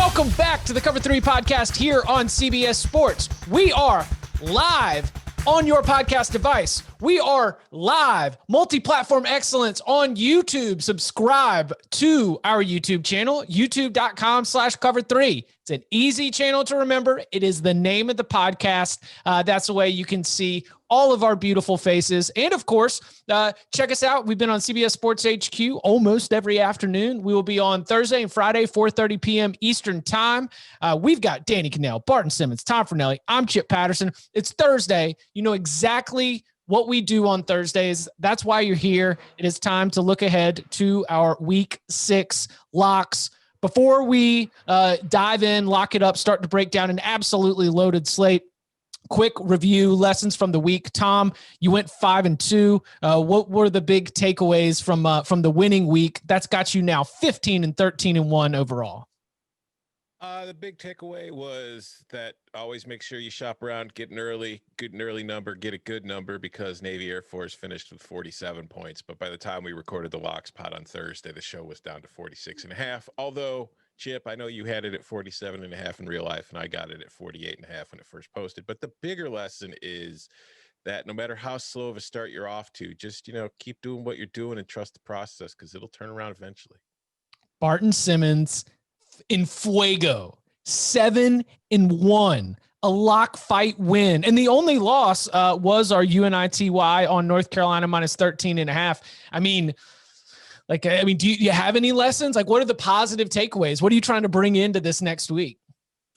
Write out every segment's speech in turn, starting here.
Welcome back to the Cover 3 podcast here on CBS Sports. We are live on your podcast device. We are live, multi-platform excellence on YouTube. Subscribe to our YouTube channel, youtube.com/cover3. It's an easy channel to remember. It is the name of the podcast. That's the way you can see all of our beautiful faces. And of course, check us out. We've been on CBS Sports HQ almost every afternoon. We will be on Thursday and Friday, 4:30 p.m. Eastern time. We've got Danny Cannell, Barton Simmons, Tom Fornelli. I'm Chip Patterson. It's Thursday. You know exactly what we do on Thursdays. That's why you're here. It is time to look ahead to our Week 6 locks. Before we dive in, lock it up, start to break down an absolutely loaded slate. Quick review, lessons from the week. Tom, you went 5-2. What were the big takeaways from the winning week? That's got you now 15-13-1 overall. The big takeaway was that always make sure you shop around, get an early number, get a good number, because Navy Air Force finished with 47 points. But by the time we recorded the locks pod on Thursday, the show was down to 46.5. Although, Chip, I know you had it at 47.5 in real life, and I got it at 48.5 when it first posted. But the bigger lesson is that no matter how slow of a start you're off to, just, keep doing what you're doing and trust the process, because it'll turn around eventually. Barton Simmons in fuego, 7-1, a lock fight win. And the only loss was our UNITY on North Carolina minus 13.5. I mean, do you have any lessons? Like, what are the positive takeaways? What are you trying to bring into this next week?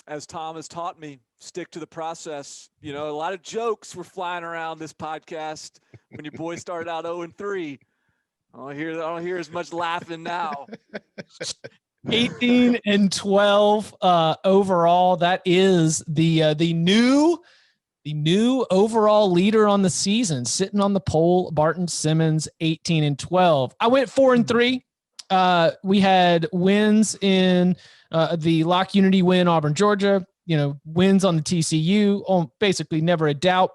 As Tom has taught me, stick to the process. A lot of jokes were flying around this podcast when your boy started out 0-3. I don't hear as much laughing now. 18-12 overall. That is the new overall leader on the season, sitting on the pole. Barton Simmons, 18-12. I went 4-3. We had wins in the Lock Unity win, Auburn, Georgia. Wins on the TCU. Basically, never a doubt.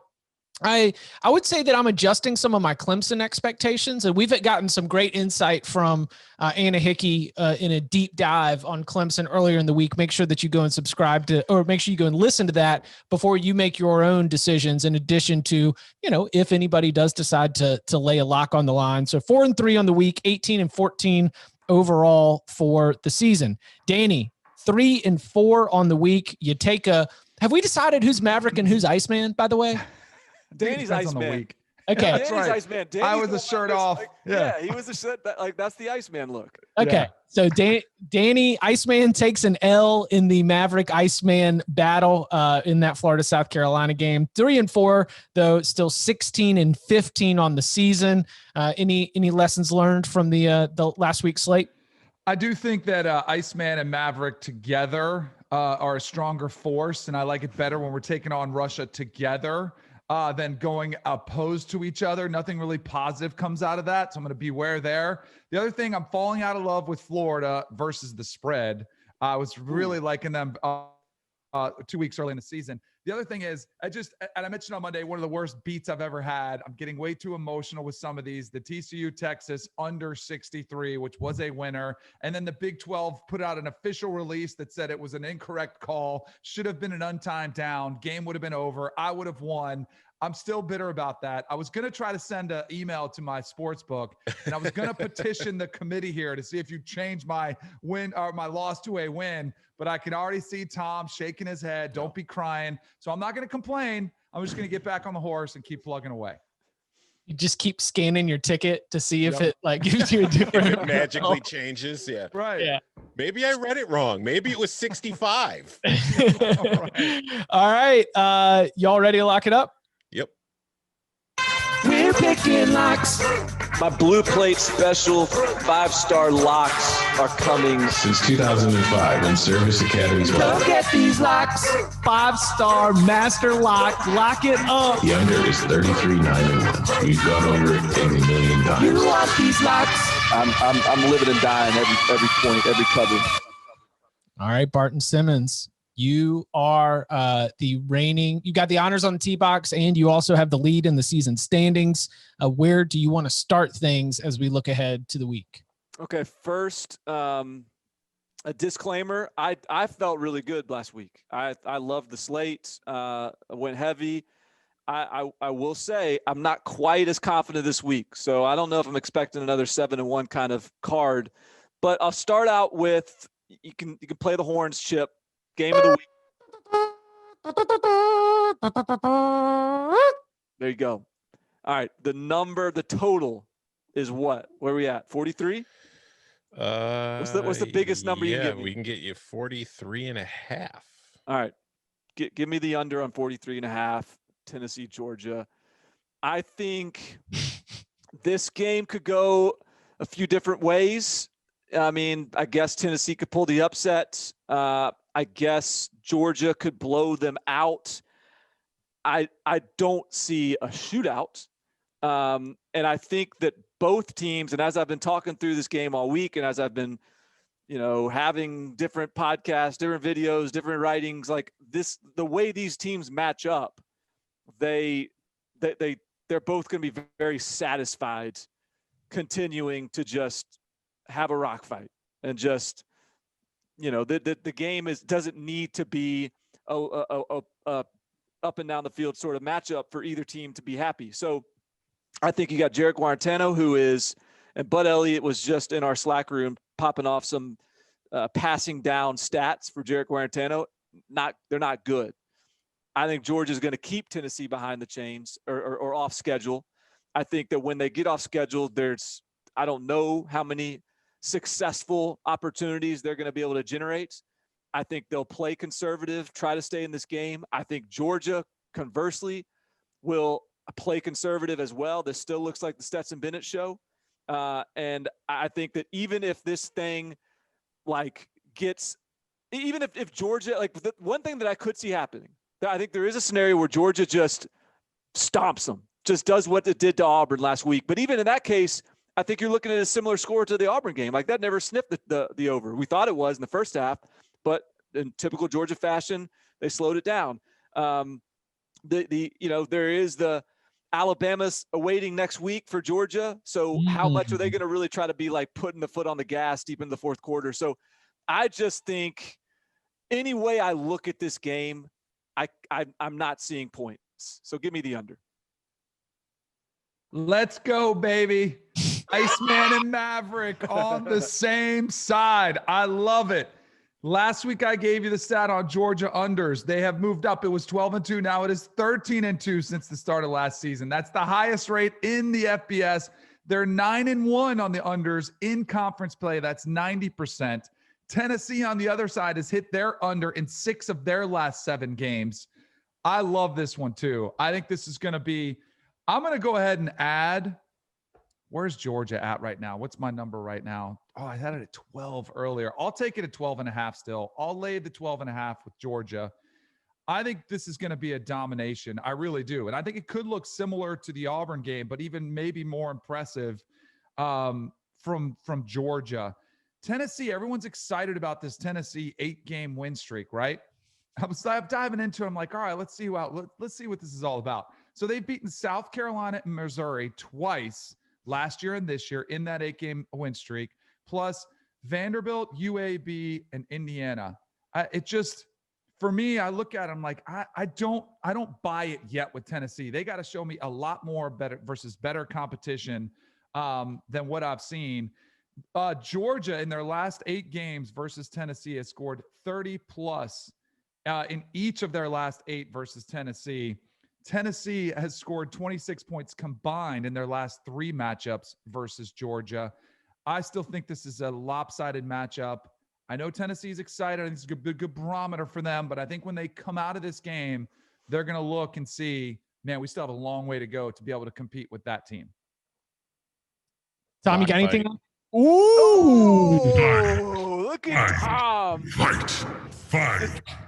I would say that I'm adjusting some of my Clemson expectations, and we've gotten some great insight from Anna Hickey in a deep dive on Clemson earlier in the week. Make sure that you go and subscribe to, or make sure you go and listen to that before you make your own decisions, in addition to, if anybody does decide to lay a lock on the line. So 4-3 on the week, 18-14 overall for the season. Danny, 3-4 on the week. Have we decided who's Maverick and who's Iceman, by the way? Danny's Iceman. Okay, Danny's right. Iceman. Danny's I was the shirt off. He was the shirt. That's the Iceman look. Okay, yeah. So Danny Iceman takes an L in the Maverick Iceman battle in that Florida-South Carolina game. 3-4 though, still 16-15 on the season. Any lessons learned from the last week's slate? I do think that Iceman and Maverick together are a stronger force, and I like it better when we're taking on Russia together than going opposed to each other. Nothing really positive comes out of that, so I'm going to beware there. The other thing, I'm falling out of love with Florida versus the spread. I was really liking them 2 weeks early in the season. The other thing is, and I mentioned on Monday, one of the worst beats I've ever had. I'm getting way too emotional with some of these. The TCU Texas under 63, which was a winner. And then the Big 12 put out an official release that said it was an incorrect call. Should have been an untimed down. Game would have been over. I would have won. I'm still bitter about that. I was going to try to send an email to my sports book, and I was going to petition the committee here to see if you change my win or my loss to a win, but I can already see Tom shaking his head. Don't be crying. So I'm not going to complain. I'm just going to get back on the horse and keep plugging away. You just keep scanning your ticket to see if it gives you a different. If it magically changes. Yeah. Right. Yeah. Maybe I read it wrong. Maybe it was 65. All right. Y'all ready to lock it up? Yep. We're picking locks. My Blue Plate special 5-star locks are coming. Since 2005, when Service Academy's Don't get these locks. 5-star master lock. Lock it up. The under is 33-9-1. We've gone over it a million times. You want these locks? I'm living and dying every point, every cover. All right, Barton Simmons. You are you got the honors on the tee box, and you also have the lead in the season standings. Where do you want to start things as we look ahead to the week? Okay, first, a disclaimer, I felt really good last week. I loved the slate, went heavy. I will say I'm not quite as confident this week. So I don't know if I'm expecting another 7-1 kind of card, but I'll start out with, you can play the horns, Chip. Game of the week. There you go. All right. The total is what? Where are we at? 43? What's the biggest number you can give me? We can get you 43.5. All right. Give me the under on 43.5, Tennessee, Georgia. I think this game could go a few different ways. I mean, I guess Tennessee could pull the upset. I guess Georgia could blow them out. I don't see a shootout. And I think that both teams, and as I've been talking through this game all week, and as I've been, having different podcasts, different videos, different writings, like this, the way these teams match up, they're both going to be very satisfied continuing to just have a rock fight and just, the game doesn't need to be a up and down the field sort of matchup for either team to be happy. So I think you got Jarek Guarantano, and Bud Elliott was just in our Slack room popping off some passing down stats for Jarek Guarantano. They're not good. I think Georgia's going to keep Tennessee behind the chains or off schedule. I think that when they get off schedule, I don't know how many successful opportunities they're going to be able to generate. I think they'll play conservative, try to stay in this game. I think Georgia, conversely, will play conservative as well. This still looks like the Stetson Bennett show. And I think that even if this thing even if Georgia, the one thing that I could see happening, I think there is a scenario where Georgia just stomps them, just does what it did to Auburn last week. But even in that case, I think you're looking at a similar score to the Auburn game. Like that never sniffed the over. We thought it was in the first half, but in typical Georgia fashion, they slowed it down. There is the Alabama's awaiting next week for Georgia. So how much are they going to really try to be putting the foot on the gas deep in the fourth quarter? So I just think any way I look at this game, I'm not seeing points. So give me the under. Let's go, baby. Iceman and Maverick on the same side. I love it. Last week, I gave you the stat on Georgia unders. They have moved up. It was 12-2. Now it is 13-2 since the start of last season. That's the highest rate in the FBS. They're 9-1 on the unders in conference play. That's 90%. Tennessee on the other side has hit their under in 6 of their last 7 games. I love this one too. I think this is going to be, I'm going to go ahead and add, where's Georgia at right now? What's my number right now? Oh, I had it at 12 earlier. I'll take it at 12.5 still. I'll lay the 12.5 with Georgia. I think this is going to be a domination. I really do. And I think it could look similar to the Auburn game, but even maybe more impressive from Georgia. Tennessee, everyone's excited about this Tennessee 8-game win streak, right? I'm diving into it. I'm like, all right, let's see what this is all about. So they've beaten South Carolina and Missouri twice last year and this year in that 8-game win streak, plus Vanderbilt, UAB, and Indiana. For me, I look at them like I don't buy it yet with Tennessee. They got to show me a lot more better competition than what I've seen. Georgia in their last 8 games versus Tennessee has scored 30 plus in each of their last 8 versus Tennessee. Tennessee has scored 26 points combined in their last 3 matchups versus Georgia. I still think this is a lopsided matchup. I know Tennessee's excited. It's a good barometer for them, but I think when they come out of this game, they're going to look and see, man, we still have a long way to go to be able to compete with that team. Tom, you got anything? Ooh, look at Tom. Fight.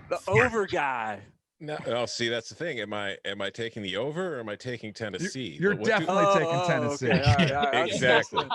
The over guy. No, see, that's the thing. Am I taking the over or am I taking Tennessee? You're definitely taking Tennessee. Okay. All right. Exactly.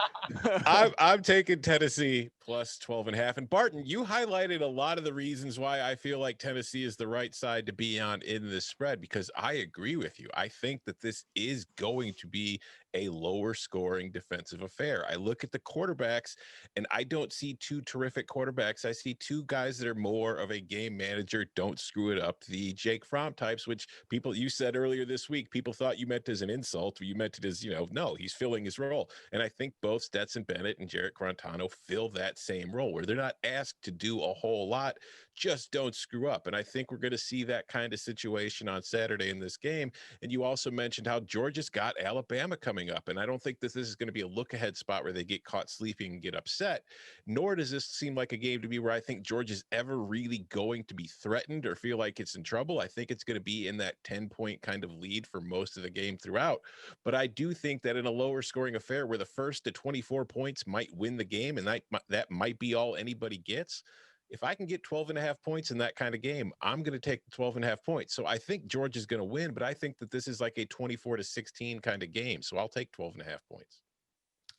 I'm taking Tennessee plus 12.5. And Barton, you highlighted a lot of the reasons why I feel like Tennessee is the right side to be on in this spread, because I agree with you. I think that this is going to be a lower scoring defensive affair. I look at the quarterbacks and I don't see two terrific quarterbacks. I see two guys that are more of a game manager, don't screw it up, the Jake Fromm types, which people, you said earlier this week, people thought you meant as an insult. You meant it as, no, he's filling his role. And I think both Stetson Bennett and Jarrett Guarantano fill that same role where they're not asked to do a whole lot, just don't screw up. And I think we're going to see that kind of situation on Saturday in this game. And you also mentioned how Georgia's got Alabama coming up. And I don't think that this is going to be a look ahead spot where they get caught sleeping and get upset, nor does this seem like a game to be where I think Georgia's ever really going to be threatened or feel like it's in trouble. I think it's going to be in that 10-point kind of lead for most of the game throughout. But I do think that in a lower scoring affair where the first to 24 points might win the game, and that might be all anybody gets, if I can get 12.5 points in that kind of game, I'm going to take the 12.5 points. So I think Georgia's going to win, but I think that this is like a 24-16 kind of game. So I'll take 12.5 points.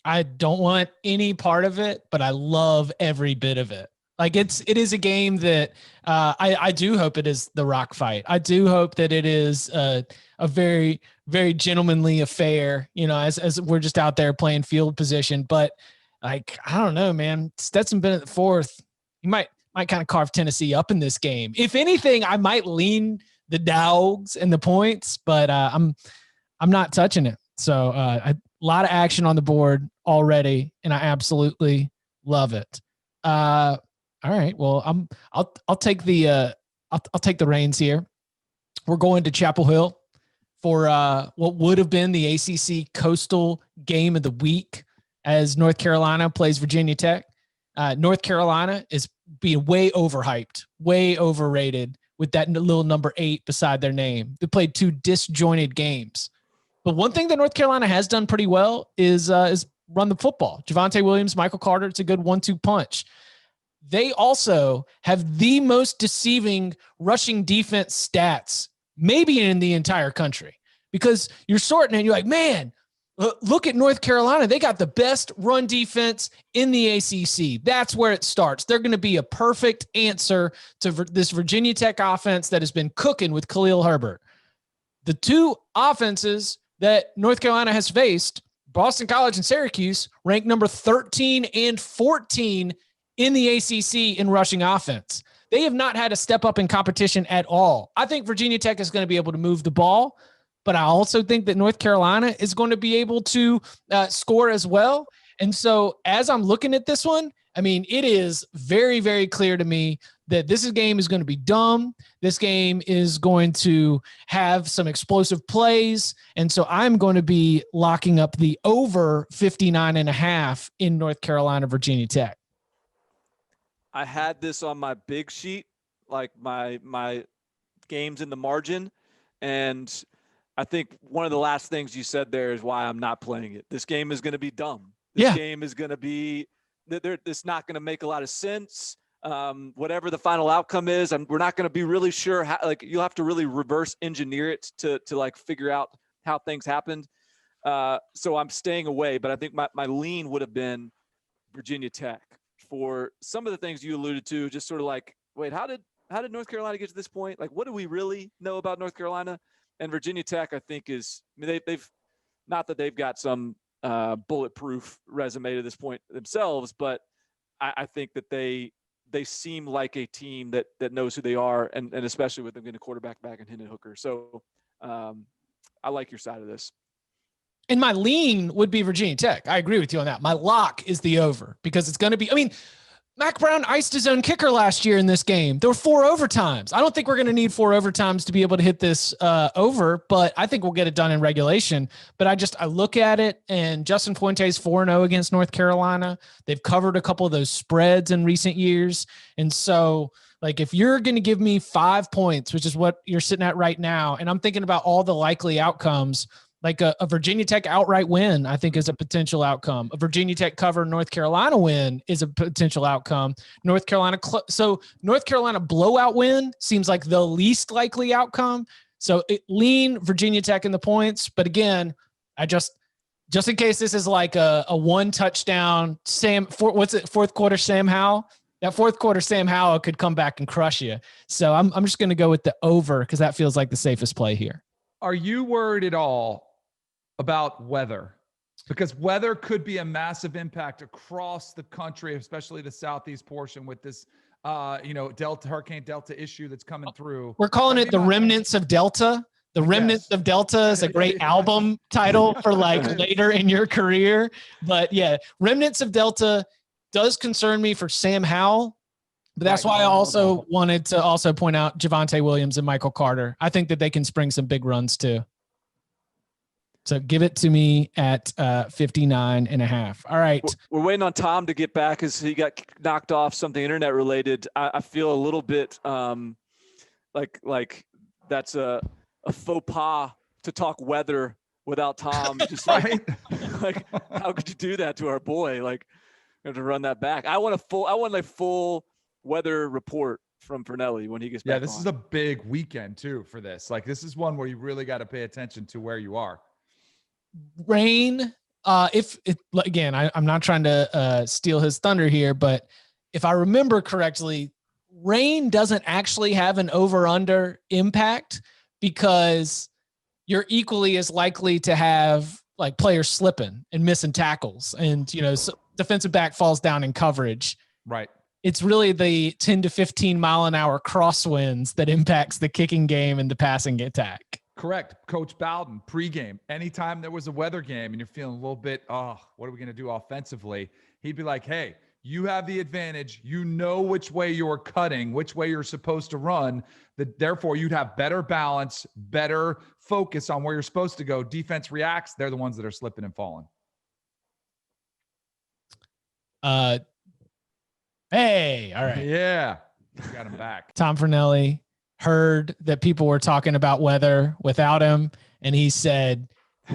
I don't want any part of it, but I love every bit of it. Like it is a game that I do hope it is the rock fight. I do hope that it is a very, very gentlemanly affair, as we're just out there playing field position. But like, I don't know, man, Stetson Bennett IV, he might kind of carve Tennessee up in this game. If anything, I might lean the Dogs and the points, but I'm not touching it. So a lot of action on the board already, and I absolutely love it. All right, well, I'll take the I'll take the reins here. We're going to Chapel Hill for what would have been the ACC Coastal Game of the Week as North Carolina plays Virginia Tech. North Carolina is being way overhyped, way overrated with that little number 8 beside their name. They played 2 disjointed games. But one thing that North Carolina has done pretty well is run the football. Javonte Williams, Michael Carter, it's a good 1-2 punch. They also have the most deceiving rushing defense stats, maybe in the entire country, because you're sorting and you're like, man, look at North Carolina. They got the best run defense in the ACC. That's where it starts. They're going to be a perfect answer to this Virginia Tech offense that has been cooking with Khalil Herbert. The 2 offenses that North Carolina has faced, Boston College and Syracuse, ranked number 13 and 14 in the ACC in rushing offense. They have not had a step up in competition at all. I think Virginia Tech is going to be able to move the ball, but I also think that North Carolina is going to be able to score as well. And so as I'm looking at this one, I mean, it is very, very clear to me that this game is going to be dumb. This game is going to have some explosive plays. And so I'm going to be locking up the over 59.5 in North Carolina, Virginia Tech. I had this on my big sheet, like my games in the margin. And I think one of the last things you said there is why I'm not playing it. This game is going to be dumb. This game is going to be – it's not going to make a lot of sense. Whatever the final outcome is, we're not going to be really sure how, like, you'll have to really reverse engineer it to like figure out how things happened. So I'm staying away, but I think my lean would have been Virginia Tech for some of the things you alluded to, just sort of like, wait, how did North Carolina get to this point? Like, what do we really know about North Carolina? And Virginia Tech, I think, is, I mean, they've not that they've got some bulletproof resume to this point themselves, but I think that they seem like a team that knows who they are, and especially with them getting a quarterback back in Hendon Hooker. So I like your side of this. And my lean would be Virginia Tech. I agree with you on that. My lock is the over, because it's going to be, I mean, Mac Brown iced his own kicker last year in this game. There were 4 overtimes. I don't think we're going to need 4 overtimes to be able to hit this over, but I think we'll get it done in regulation. But I look at it, and Justin Fuente's 4-0 against North Carolina. They've covered a couple of those spreads in recent years. And so, like, if you're going to give me 5 points, which is what you're sitting at right now, and I'm thinking about all the likely outcomes, like a Virginia Tech outright win, I think, is a potential outcome. A Virginia Tech cover North Carolina win is a potential outcome. North Carolina blowout win seems like the least likely outcome. So lean Virginia Tech in the points. But again, just in case this is like a one touchdown fourth quarter Sam Howell. That fourth quarter Sam Howell could come back and crush you. So I'm just going to go with the over because that feels like the safest play here. Are you worried at all about weather? Because weather could be a massive impact across the country, especially the southeast portion with this, Hurricane Delta issue that's coming through. We're calling it the remnants of Delta. The Remnants of Delta is a great album title for like later in your career. But yeah, Remnants of Delta does concern me for Sam Howell. But that's why I also wanted to also point out Javonte Williams and Michael Carter. I think that they can spring some big runs too. So give it to me at 59.5. All right. We're waiting on Tom to get back as he got knocked off something internet related. I feel a little bit like that's a faux pas to talk weather without Tom. Just like how could you do that to our boy? Like, we have to run that back. I want a full weather report from Fernelli when he gets back. Yeah, this is a big weekend too for this. Like, this is one where you really got to pay attention to where you are. Rain. Again, I'm not trying to steal his thunder here, but if I remember correctly, rain doesn't actually have an over-under impact because you're equally as likely to have like players slipping and missing tackles and, defensive back falls down in coverage. Right. It's really the 10 to 15 mile an hour crosswinds that impacts the kicking game and the passing attack. Correct. Coach Bowden, pregame, anytime there was a weather game and you're feeling a little bit, what are we going to do offensively? He'd be like, hey, you have the advantage. You know which way you're cutting, which way you're supposed to run. Therefore, you'd have better balance, better focus on where you're supposed to go. Defense reacts. They're the ones that are slipping and falling. Hey, all right. Yeah. Got him back. Tom Fernelli heard that people were talking about weather without him, and he said,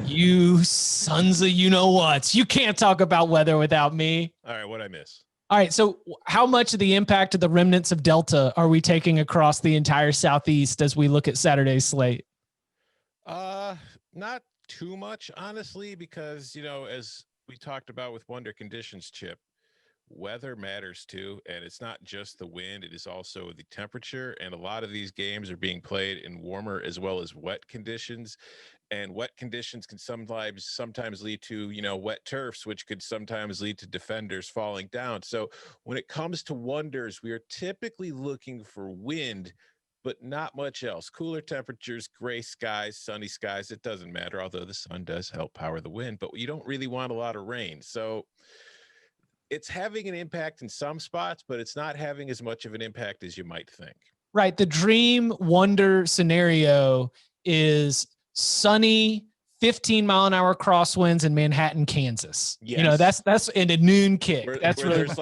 you sons of you-know-whats, you can't talk about weather without me. All right, what'd I miss? All right, so how much of the impact of the remnants of Delta are we taking across the entire Southeast as we look at Saturday's slate? Not too much, honestly, because, as we talked about with Wonder Conditions, Chip, weather matters too, and it's not just the wind, it is also the temperature, and a lot of these games are being played in warmer as well as wet conditions, and wet conditions can sometimes lead to wet turfs, which could sometimes lead to defenders falling down. So when it comes to wonders, we are typically looking for wind, but not much else. Cooler temperatures, gray skies, sunny skies, it doesn't matter, although the sun does help power the wind, but you don't really want a lot of rain. So it's having an impact in some spots, but it's not having as much of an impact as you might think. Right. The dream wonder scenario is sunny 15 mile an hour crosswinds in Manhattan, Kansas. Yes. That's in a noon kick. Where Really there's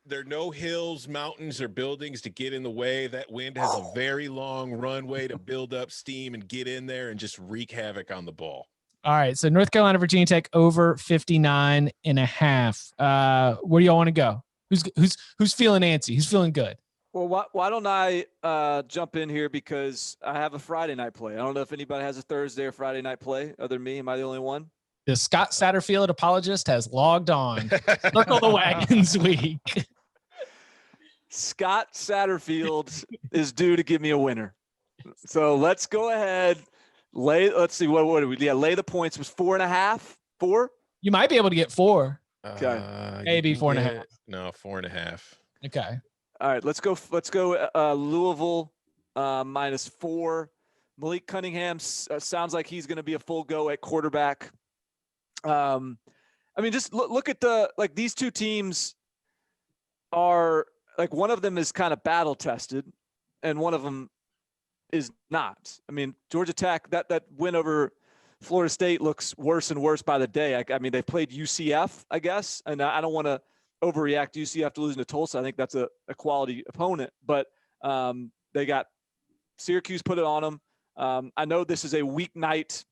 there are no hills, mountains, or buildings to get in the way. That wind has a very long runway to build up steam and get in there and just wreak havoc on the ball. All right. So North Carolina, Virginia Tech over 59.5. Where do y'all want to go? Who's feeling antsy? Who's feeling good? Well, why don't I jump in here because I have a Friday night play. I don't know if anybody has a Thursday or Friday night play other than me. Am I the only one? The Scott Satterfield apologist has logged on. Circle the Wagons week. Scott Satterfield is due to give me a winner. So let's go ahead. Let's see. What do we? Yeah, lay the points was 4.5. 4. You might be able to get 4. Okay. Maybe 4.5. No, 4.5. Okay. All right. Let's go. Louisville -4. Malik Cunningham sounds like he's going to be a full go at quarterback. Just look at these two teams are one of them is kind of battle tested and one of them is not. Georgia Tech, that win over Florida State looks worse and worse by the day. They played UCF, I guess, and I don't want to overreact to UCF to losing to Tulsa. I think that's a quality opponent, but they got Syracuse put it on them. I know this is a weeknight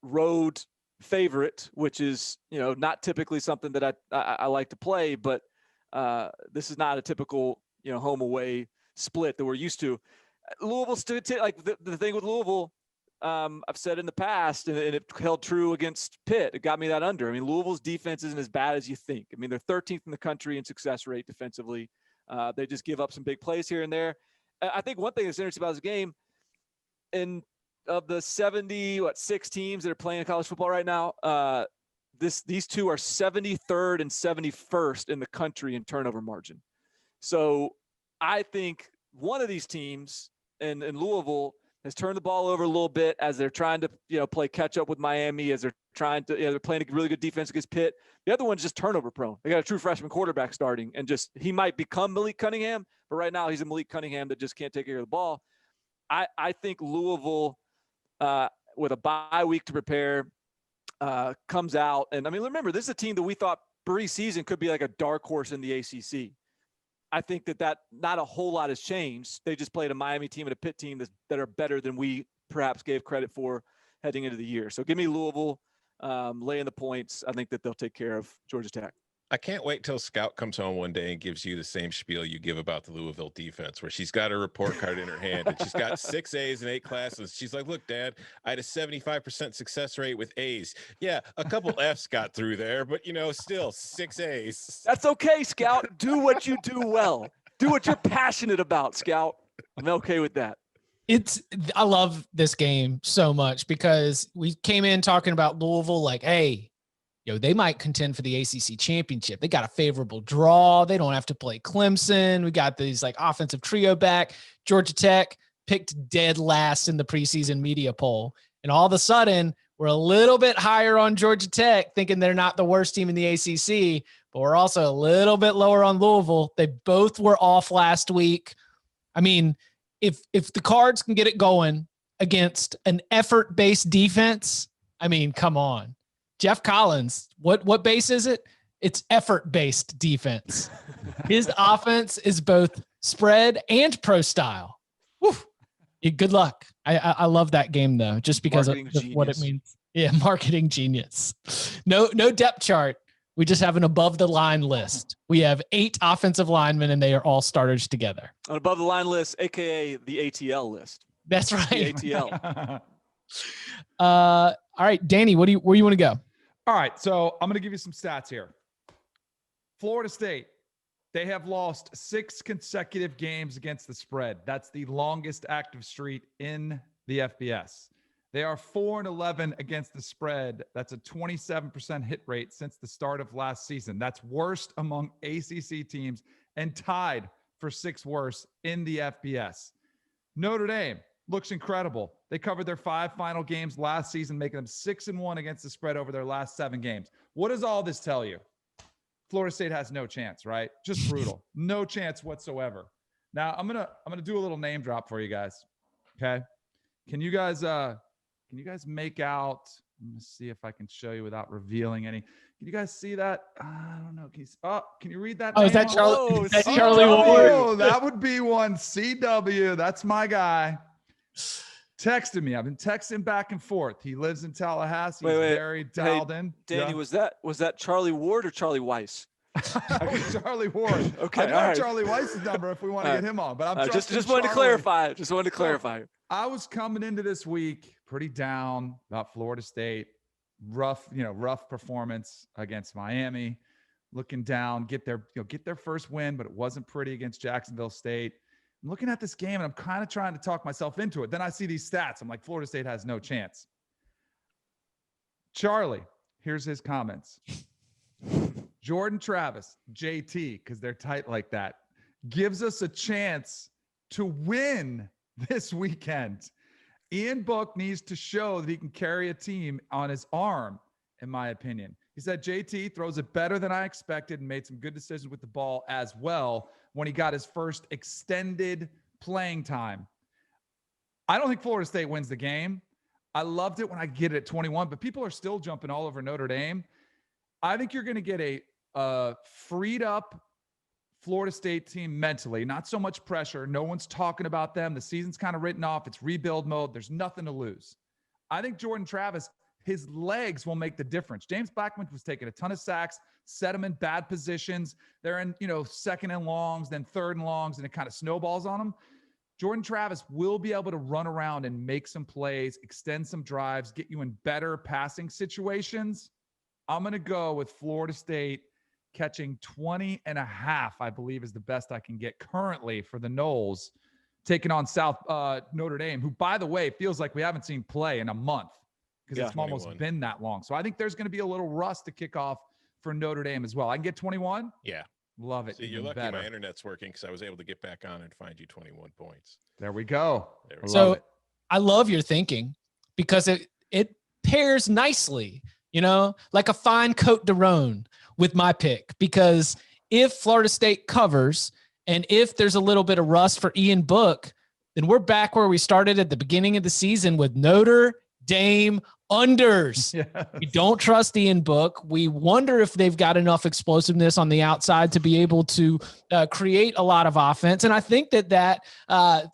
road favorite, which is, not typically something that I like to play, but this is not a typical, home away split that we're used to. Louisville, the thing with Louisville, I've said in the past, and it held true against Pitt. It got me that under. I mean, Louisville's defense isn't as bad as you think. I mean, they're 13th in the country in success rate defensively. They just give up some big plays here and there. I think one thing that's interesting about this game, and of the 6 teams that are playing college football right now, these two are 73rd and 71st in the country in turnover margin. So I think one of these teams in Louisville has turned the ball over a little bit as they're trying to, play catch up with Miami, as they're trying to, they're playing a really good defense against Pitt. The other one's just turnover prone. They got a true freshman quarterback starting, and he might become Malik Cunningham, but right now he's a Malik Cunningham that just can't take care of the ball. I think Louisville, with a bye week to prepare, comes out. And I mean, remember, this is a team that we thought pre-season could be like a dark horse in the ACC. I think that not a whole lot has changed. They just played a Miami team and a Pitt team that are better than we perhaps gave credit for heading into the year. So give me Louisville laying the points. I think that they'll take care of Georgia Tech. I can't wait till Scout comes home one day and gives you the same spiel you give about the Louisville defense, where she's got a report card in her hand and she's got 6 A's and 8 classes. She's like, look, Dad, I had a 75% success rate with A's. Yeah, a couple F's got through there, but, still 6 A's. That's okay, Scout. Do what you do well. Do what you're passionate about, Scout. I'm okay with that. I love this game so much because we came in talking about Louisville like, hey, they might contend for the ACC championship. They got a favorable draw. They don't have to play Clemson. We got these offensive trio back. Georgia Tech picked dead last in the preseason media poll. And all of a sudden, we're a little bit higher on Georgia Tech, thinking they're not the worst team in the ACC, but we're also a little bit lower on Louisville. They both were off last week. I mean, if the Cards can get it going against an effort-based defense, I mean, come on. Jeff Collins, what base is it? It's effort-based defense. His offense is both spread and pro style. Woo. Good luck. I love that game though, just because of what it means. Yeah, marketing genius. No depth chart. We just have an above the line list. We have 8 offensive linemen and they are all starters together. An above the line list, aka the ATL list. That's right. The ATL. All right, Danny, where do you want to go? All right, so I'm going to give you some stats here. Florida State, they have lost 6 consecutive games against the spread. That's the longest active streak in the FBS. They are 4-11 against the spread. That's a 27% hit rate since the start of last season. That's worst among ACC teams and tied for 6th worst in the FBS. Notre Dame looks incredible. They covered their 5 final games last season, making them 6-1 against the spread over their last 7 games. What does all this tell you? Florida State has no chance, right? Just brutal. No chance whatsoever. Now I'm gonna do a little name drop for you guys. Okay. Can you guys make out? Let me see if I can show you without revealing any. Can you guys see that? I don't know. Can you read that? Oh, is that Charlie? Is that Charlie Ward? Oh, that would be one. CW. That's my guy. Texted me. I've been texting back and forth. He lives in Tallahassee. He's very dialed in. Danny, yeah. was that Charlie Ward or Charlie Weiss? Charlie Ward. Okay, I know Charlie Weiss's number if we want to get him on. But I'm just wanted to clarify. Just wanted to clarify. I was coming into this week pretty down about Florida State. Rough performance against Miami. Looking down, get their first win, but it wasn't pretty against Jacksonville State. I'm looking at this game and I'm kind of trying to talk myself into it. Then I see these stats. I'm like, Florida State has no chance. Charlie, here's his comments. Jordan Travis, JT, because they're tight like that, gives us a chance to win this weekend. Ian Book needs to show that he can carry a team on his arm, in my opinion. He said JT throws it better than I expected and made some good decisions with the ball as well when he got his first extended playing time. I don't think Florida State wins the game. I loved it when I get it at 21, but people are still jumping all over Notre Dame. I think you're going to get a freed up Florida State team mentally, not so much pressure. No one's talking about them. The season's kind of written off. It's rebuild mode. There's nothing to lose. I think Jordan Travis, his legs will make the difference. James Blackman was taking a ton of sacks, set them in bad positions. They're in, 2nd and longs, then 3rd and longs, and it kind of snowballs on them. Jordan Travis will be able to run around and make some plays, extend some drives, get you in better passing situations. I'm going to go with Florida State catching 20.5, I believe is the best I can get currently for the Noles, taking on Notre Dame, who, by the way, feels like we haven't seen play in a month because it's 21. almost been that long. So I think there's going to be a little rust to kick off for Notre Dame as well. I can get 21. Yeah. Love it. See, you're lucky better. my internet's working because I was able to get back on and find you 21 points. There we go. So I love your thinking because it pairs nicely, like a fine Cote de Rhone with my pick, because if Florida State covers and if there's a little bit of rust for Ian Book, then we're back where we started at the beginning of the season with Notre Dame unders. Yes. We don't trust Ian Book. We wonder if they've got enough explosiveness on the outside to be able to create a lot of offense. And I think that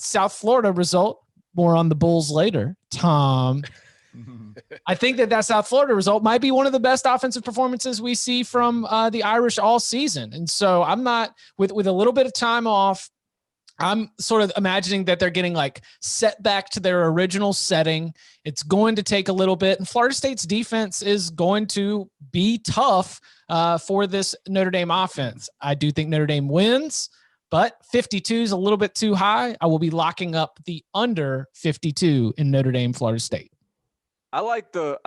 South Florida result, more on the Bulls later, Tom. I think that South Florida result might be one of the best offensive performances we see from the Irish all season. And so I'm not, with a little bit of time off, I'm sort of imagining that they're getting like set back to their original setting. It's going to take a little bit, and Florida State's defense is going to be tough for this Notre Dame offense. I do think Notre Dame wins, but 52 is a little bit too high. I will be locking up the under 52 in Notre Dame, Florida State. I like the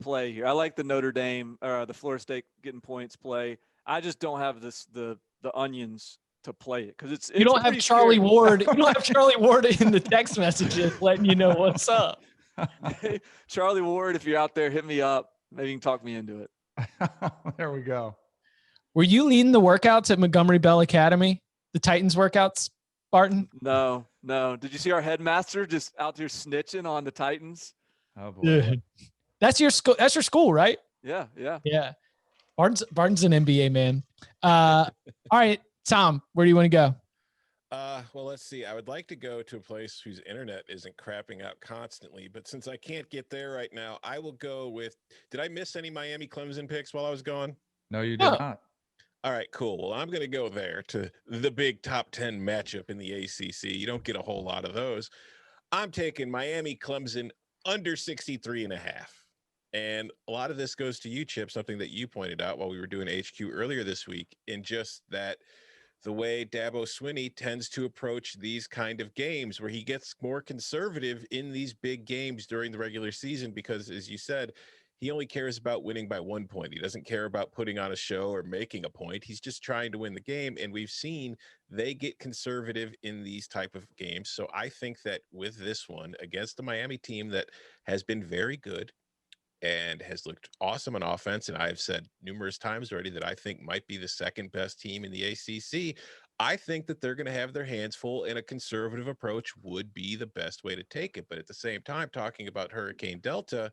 play here. I like the Notre Dame or the Florida State getting points play. I just don't have the onions to play it because it's you don't have Charlie Ward. You don't have Charlie Ward in the text messages letting you know what's up. Hey, Charlie Ward, if you're out there, hit me up. Maybe you can talk me into it. There we go. Were you leading the workouts at Montgomery Bell Academy? The Titans workouts, Barton? No. Did you see our headmaster just out there snitching on the Titans? Oh boy. Dude. That's your school. That's your school, right? Yeah. Barton's an NBA man. All right, Tom, where do you want to go? Well, let's see. I would like to go to a place whose internet isn't crapping out constantly, but since I can't get there right now, I will go with, did I miss any Miami Clemson picks while I was gone? No, you did not. All right, cool. Well, I'm going to go there to the big top 10 matchup in the ACC. You don't get a whole lot of those. I'm taking Miami Clemson under 63.5. And a lot of this goes to you, Chip, something that you pointed out while we were doing HQ earlier this week, in just that the way Dabo Swinney tends to approach these kind of games where he gets more conservative in these big games during the regular season, because as you said, he only cares about winning by 1 point. He doesn't care about putting on a show or making a point. He's just trying to win the game. And we've seen they get conservative in these type of games. So I think that with this one against the Miami team that has been very good and has looked awesome on offense, and I've said numerous times already that I think might be the second best team in the ACC, I think that they're going to have their hands full, and a conservative approach would be the best way to take it. But at the same time, talking about Hurricane Delta,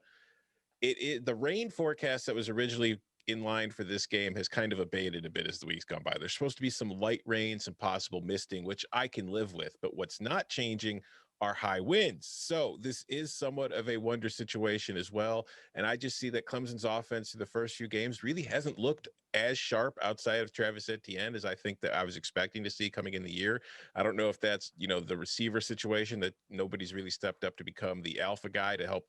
the rain forecast that was originally in line for this game has kind of abated a bit as the week's gone by. There's supposed to be some light rain, some possible misting, which I can live with. But what's not changing are high winds. So this is somewhat of a wonder situation as well. And I just see that Clemson's offense in the first few games really hasn't looked as sharp outside of Travis Etienne as I think that I was expecting to see coming in the year. I don't know if that's, the receiver situation that nobody's really stepped up to become the alpha guy to help,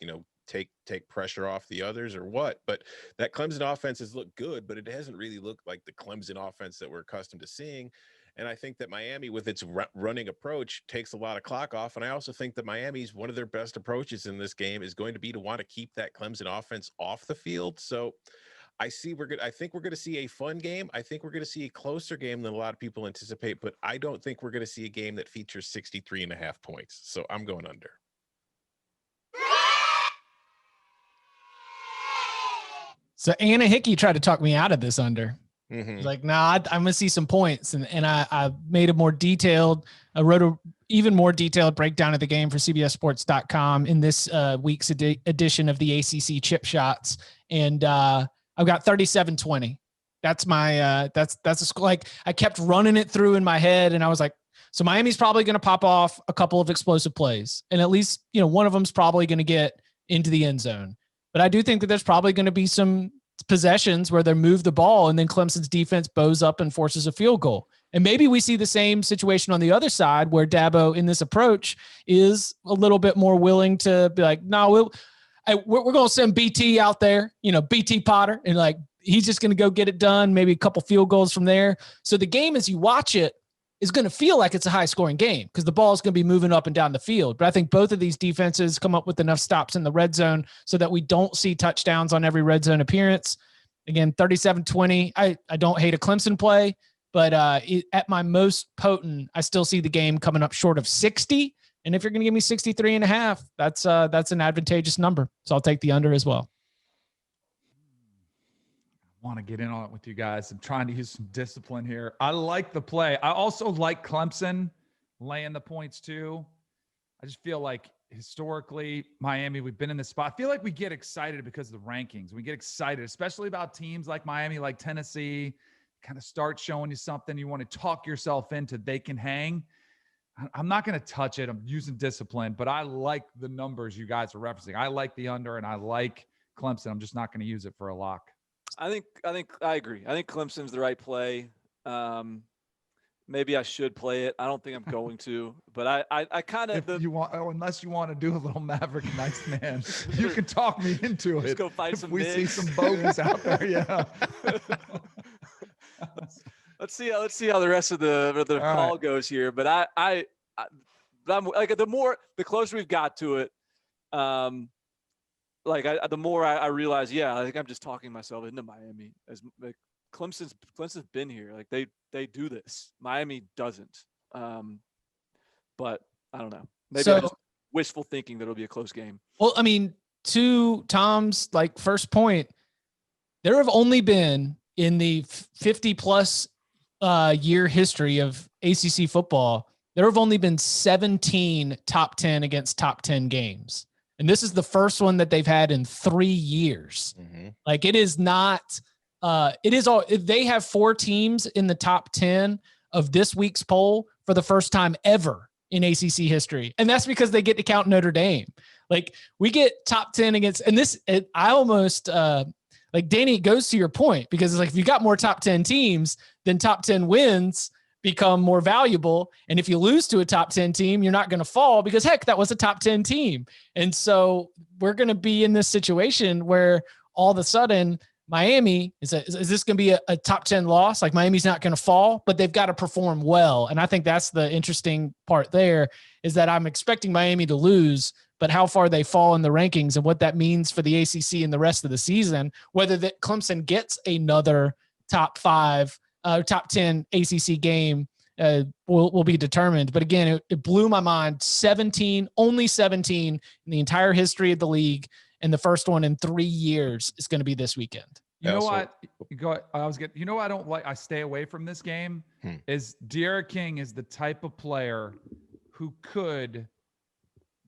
take pressure off the others or what, but that Clemson offense has looked good, but it hasn't really looked like the Clemson offense that we're accustomed to seeing. And I think that Miami, with its running approach, takes a lot of clock off. And I also think that Miami's one of their best approaches in this game is going to be to want to keep that Clemson offense off the field. So I think we're going to see a fun game. I think we're going to see a closer game than a lot of people anticipate, but I don't think we're going to see a game that features 63.5 points. So I'm going under. So Anna Hickey tried to talk me out of this under. Mm-hmm. Like, nah, I'm going to see some points. And I made I wrote a even more detailed breakdown of the game for CBSSports.com in this week's edition of the ACC Chip Shots. And I've got 37-20. That's my, that's a score. Like, I kept running it through in my head, and I was like, so Miami's probably going to pop off a couple of explosive plays. And at least, one of them's probably going to get into the end zone. But I do think that there's probably going to be some possessions where they move the ball and then Clemson's defense bows up and forces a field goal. And maybe we see the same situation on the other side where Dabo in this approach is a little bit more willing to be like, no, we're going to send BT out there, BT Potter, and like, he's just going to go get it done. Maybe a couple field goals from there. So the game, as you watch it, is going to feel like it's a high scoring game because the ball is going to be moving up and down the field. But I think both of these defenses come up with enough stops in the red zone so that we don't see touchdowns on every red zone appearance. Again, 37-20. I don't hate a Clemson play, but at my most potent, I still see the game coming up short of 60. And if you're going to give me 63.5, that's an advantageous number. So I'll take the under as well. Want to get in on it with you guys. I'm trying to use some discipline here. I like the play. I also like Clemson laying the points too. I just feel like historically Miami, we've been in this spot. I feel like we get excited because of the rankings. We get excited, especially about teams like Miami, like Tennessee, kind of start showing you something. You want to talk yourself into they can hang. I'm not going to touch it. I'm using discipline, but I like the numbers you guys are referencing. I like the under and I like Clemson. I'm just not going to use it for a lock. I think I agree. I think Clemson's the right play. Maybe I should play it. I don't think I'm going to, but I kind of unless you want to do a little Maverick nice man, you can talk me into it. Just go fight some we bigs. See some bogeys out there. Yeah. Let's see how the rest of the call goes here. But I'm like the closer we've got to it, the more I realize, I think I'm just talking myself into Miami. As like Clemson's been here, like they do this. Miami doesn't. But I don't know. Maybe I'm just wishful thinking that it'll be a close game. Well, I mean, to Tom's first point, there have only been in the 50 plus year history of ACC football, there have only been 17 top 10 against top 10 games. And this is the first one that they've had in 3 years. Mm-hmm. Like it is not, they have 4 teams in the top 10 of this week's poll for the first time ever in ACC history. And that's because they get to count Notre Dame. Like we get top 10 against, and I almost, like Danny, it goes to your point because it's like, if you got more top 10 teams, then top 10 wins become more valuable. And if you lose to a top 10 team, you're not going to fall because heck, that was a top 10 team. And so we're going to be in this situation where all of a sudden Miami is this going to be a top 10 loss? Like Miami's not going to fall, but they've got to perform well. And I think that's the interesting part there is that I'm expecting Miami to lose, but how far they fall in the rankings and what that means for the ACC in the rest of the season, whether that Clemson gets another top 10 ACC game will be determined. But again, it blew my mind. Only 17 in the entire history of the league. And the first one in 3 years is going to be this weekend. You know what? You know what I don't like? I stay away from this game is De'Ara King is the type of player who could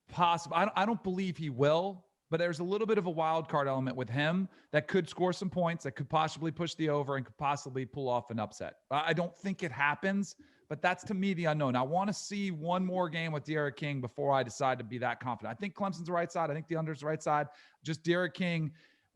possibly, I don't believe he will, but there's a little bit of a wild card element with him that could score some points, that could possibly push the over and could possibly pull off an upset. I don't think it happens, but that's to me the unknown. I want to see one more game with De'Ara King before I decide to be that confident. I think Clemson's the right side. I think the under's the right side. Just De'Ara King.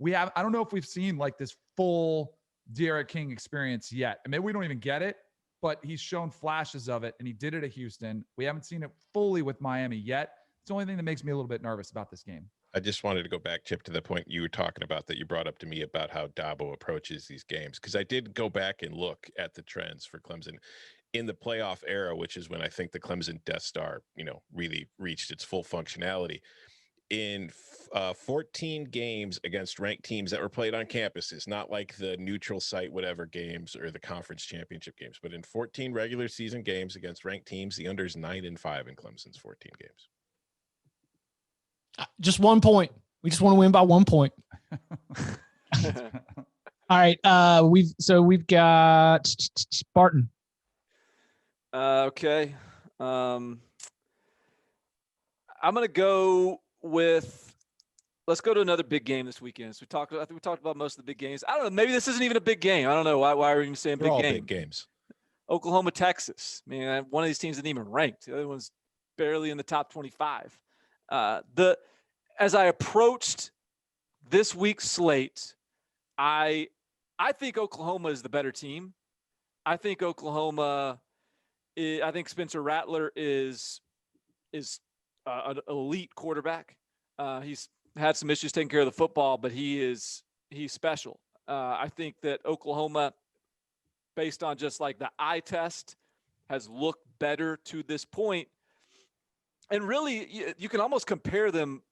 I don't know if we've seen like this full De'Ara King experience yet. And maybe we don't even get it, but he's shown flashes of it and he did it at Houston. We haven't seen it fully with Miami yet. It's the only thing that makes me a little bit nervous about this game. I just wanted to go back, Chip, to the point you were talking about that you brought up to me about how Dabo approaches these games. Because I did go back and look at the trends for Clemson in the playoff era, which is when I think the Clemson Death Star, really reached its full functionality. In 14 games against ranked teams that were played on campuses, not like the neutral site, whatever games or the conference championship games, but in 14 regular season games against ranked teams, the under is 9-5 in Clemson's 14 games. Just 1 point. We just want to win by 1 point. All right. We've got Barton. Okay. I'm going to go with, let's go to another big game this weekend. So I think we talked about most of the big games. I don't know. Maybe this isn't even a big game. I don't know. Why are we even saying big game? Big games. Oklahoma, Texas. Man, one of these teams isn't even ranked. The other one's barely in the top 25. As I approached this week's slate, I think Oklahoma is the better team. I think Oklahoma. I think Spencer Rattler is an elite quarterback. He's had some issues taking care of the football, but he's special. I think that Oklahoma, based on just like the eye test, has looked better to this point. And really, you can almost compare them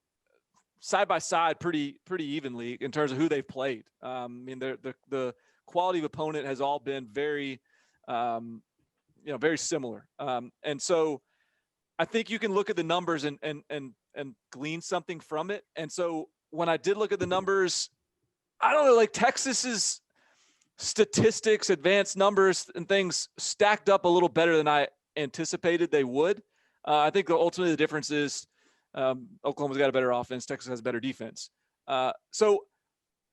side by side pretty evenly in terms of who they've played. I mean, the quality of opponent has all been very, very similar. And so I think you can look at the numbers and glean something from it. And so when I did look at the numbers, I don't know, like Texas's statistics, advanced numbers and things stacked up a little better than I anticipated they would. I think ultimately the difference is Oklahoma's got a better offense. Texas has a better defense. So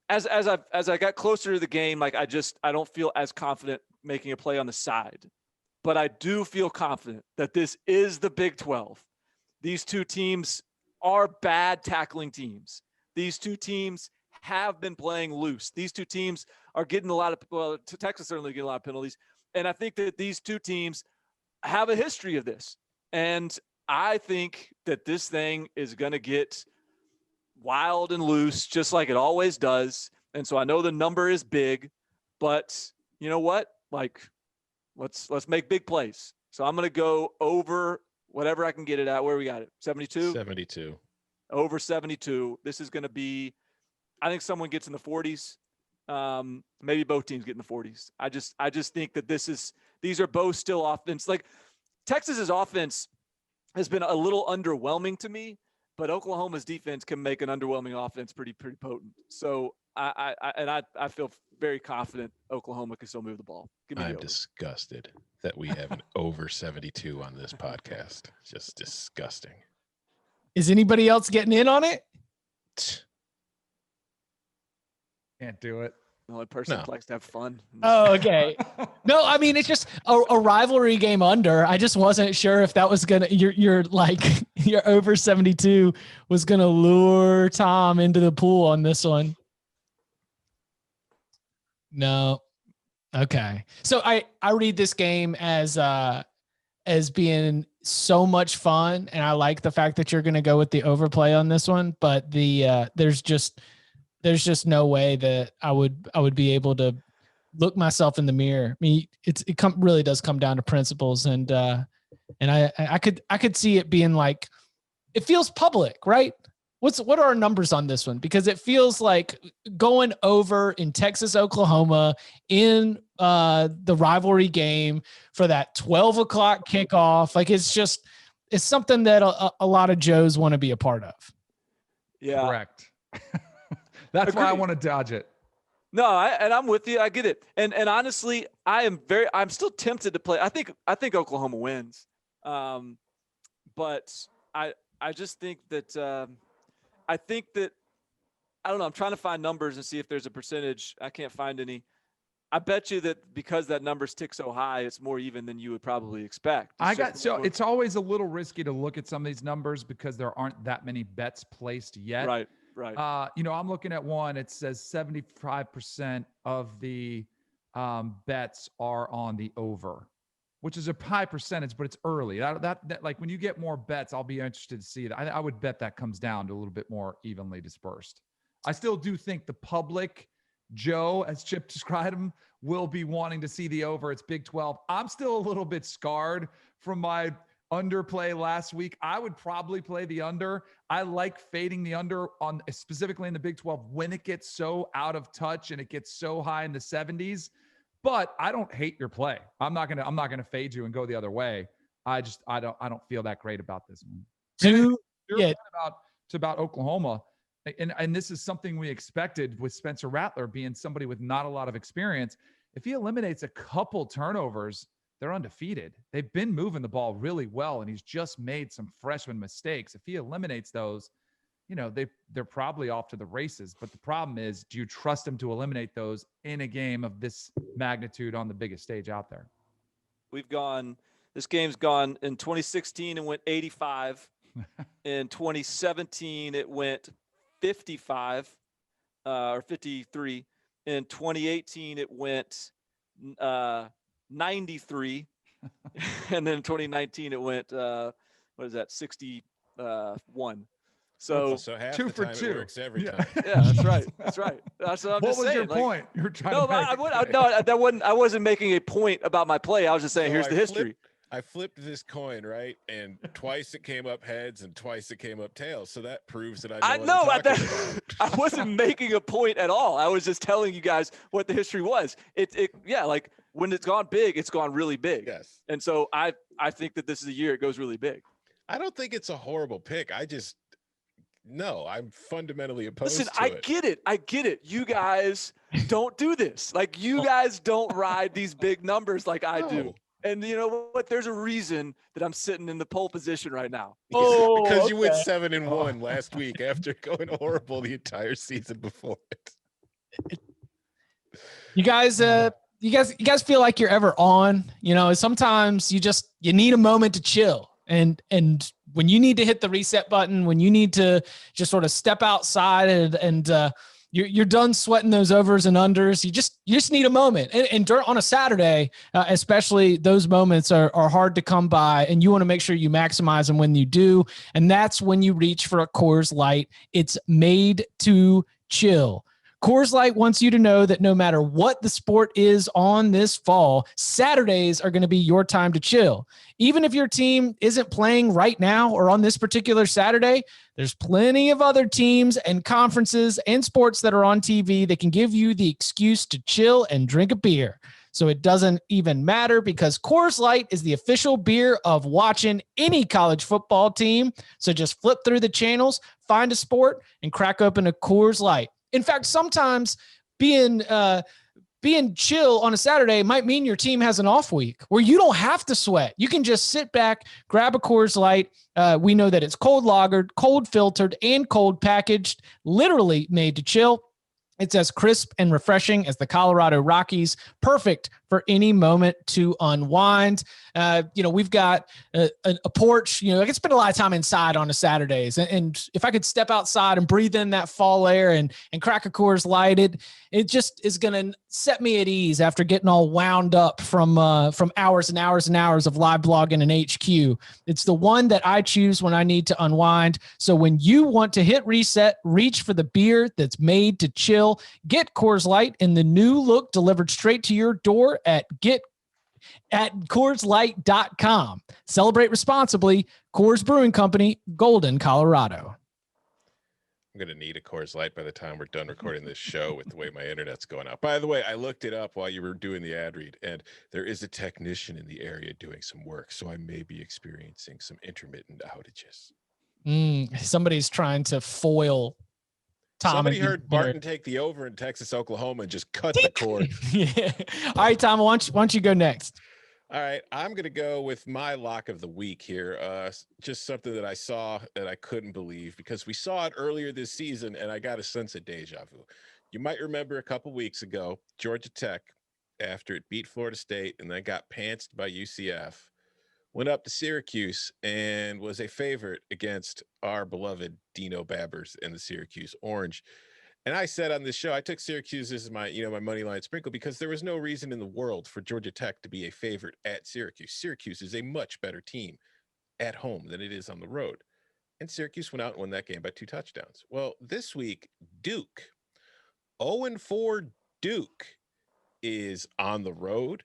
as I got closer to the game, like I don't feel as confident making a play on the side, but I do feel confident that this is the Big 12. These two teams are bad tackling teams. These two teams have been playing loose. These two teams are getting Texas certainly getting a lot of penalties. And I think that these two teams have a history of this. And I think that this thing is going to get wild and loose, just like it always does. And so I know the number is big, but you know what? Like, let's make big plays. So I'm going to go over whatever I can get it at. Where we got it? 72? 72. Over 72. This is going to be, I think someone gets in the 40s. Maybe both teams get in the 40s. I just think that these are both still offense. Like Texas's offense has been a little underwhelming to me, but Oklahoma's defense can make an underwhelming offense pretty potent. So I feel very confident Oklahoma can still move the ball. I'm disgusted that we have an over 72 on this podcast. Just disgusting. Is anybody else getting in on it? Can't do it. The only person that likes to have fun. Oh, okay. No, I mean, it's just a rivalry game under. I just wasn't sure if that was going to, your over 72 was going to lure Tom into the pool on this one. No. Okay. So I read this game as being so much fun. And I like the fact that you're going to go with the overplay on this one, but there's just no way that I would be able to look myself in the mirror. I mean, really does come down to principles. And I could see it being like, it feels public, right? What are our numbers on this one? Because it feels like going over in Texas, Oklahoma in the rivalry game for that 12 o'clock kickoff. Like it's something that a lot of Joes want to be a part of. Yeah. Correct. That's why I want to dodge it. No, I'm with you. I get it. And honestly, I'm still tempted to play. I think Oklahoma wins. But I just think that I don't know. I'm trying to find numbers and see if there's a percentage. I can't find any. I bet you that because that number's tick so high, it's more even than you would probably expect. It's always a little risky to look at some of these numbers because there aren't that many bets placed yet. Right. I'm looking at one. It says 75% of the bets are on the over, which is a high percentage, but it's early. That like when you get more bets, I'll be interested to see that. I would bet that comes down to a little bit more evenly dispersed. I still do think the public, Joe, as Chip described him, will be wanting to see the over. It's Big 12. I'm still a little bit scarred from my underplay last week. I would probably play the under. I like fading the under on specifically in the Big 12 when it gets so out of touch and it gets so high in the 70s. But I don't hate your play. I'm not gonna fade you and go the other way. I don't feel that great about this one. About Oklahoma, and this is something we expected with Spencer Rattler being somebody with not a lot of experience. If he eliminates a couple turnovers, they're undefeated. They've been moving the ball really well, and he's just made some freshman mistakes. If he eliminates those, they're probably off to the races. But the problem is, do you trust him to eliminate those in a game of this magnitude on the biggest stage out there? This game's gone in 2016 and went 85. In 2017, it went 55 or 53. In 2018, it went 93. And then in 2019, it went, what is that, 61. So half 2 the for time 2. it works every time. yeah, that's right. That's right. That's what I'm What just was saying. your point? You're trying No, to make I wasn't making a point about my play. I was just saying, So here's the history. I flipped this coin, right? And twice it came up heads and twice it came up tails. So that proves that I know what I'm talking about. I wasn't making a point at all. I was just telling you guys what the history was. Like when it's gone big, it's gone really big. Yes. And so I think that this is a year it goes really big. I don't think it's a horrible pick. I'm fundamentally opposed Listen, to it. I get it. You guys don't do this. Like you guys don't ride these big numbers like I do. And you know what? There's a reason that I'm sitting in the pole position right now. Because you went 7-1 last week after going horrible the entire season before it. You guys feel like you're ever on? Sometimes you need a moment to chill. And when you need to hit the reset button, when you need to just sort of step outside and you're done sweating those overs and unders, you just need a moment. And on a Saturday, especially, those moments are hard to come by, and you want to make sure you maximize them when you do. And that's when you reach for a Coors Light. It's made to chill. Coors Light wants you to know that no matter what the sport is on this fall, Saturdays are going to be your time to chill. Even if your team isn't playing right now or on this particular Saturday, there's plenty of other teams and conferences and sports that are on TV that can give you the excuse to chill and drink a beer. So it doesn't even matter, because Coors Light is the official beer of watching any college football team. So just flip through the channels, find a sport, and crack open a Coors Light. In fact, sometimes being chill on a Saturday might mean your team has an off week where you don't have to sweat. You can just sit back, grab a Coors Light. We know that it's cold lagered, cold filtered, and cold packaged, literally made to chill. It's as crisp and refreshing as the Colorado Rockies, perfect for any moment to unwind. We've got a porch. I can spend a lot of time inside on a Saturdays. And if I could step outside and breathe in that fall air and crack a Coors Light, it just is going to set me at ease after getting all wound up from hours and hours and hours of live blogging and HQ. It's the one that I choose when I need to unwind. So when you want to hit reset, reach for the beer that's made to chill. Get Coors Light in the new look delivered straight to your door at CoorsLight.com. Celebrate responsibly. Coors Brewing Company, Golden, Colorado. I'm going to need a Coors Light by the time we're done recording this show with the way my internet's going out. By the way, I looked it up while you were doing the ad read, and there is a technician in the area doing some work, so I may be experiencing some intermittent outages. Somebody's trying to foil Tom. Somebody heard Barton take the over in Texas, Oklahoma, and just cut the cord. Yeah. All right, Tom, why don't you go next? All right, I'm going to go with my lock of the week here. Just something that I saw that I couldn't believe, because we saw it earlier this season, and I got a sense of deja vu. You might remember a couple weeks ago, Georgia Tech, after it beat Florida State and then got pantsed by UCF, went up to Syracuse and was a favorite against our beloved Dino Babbers and the Syracuse Orange. And I said on this show, I took Syracuse as my money line sprinkle, because there was no reason in the world for Georgia Tech to be a favorite at Syracuse. Syracuse is a much better team at home than it is on the road. And Syracuse went out and won that game by 2 touchdowns. Well, this week, Duke, 0-4 Duke, is on the road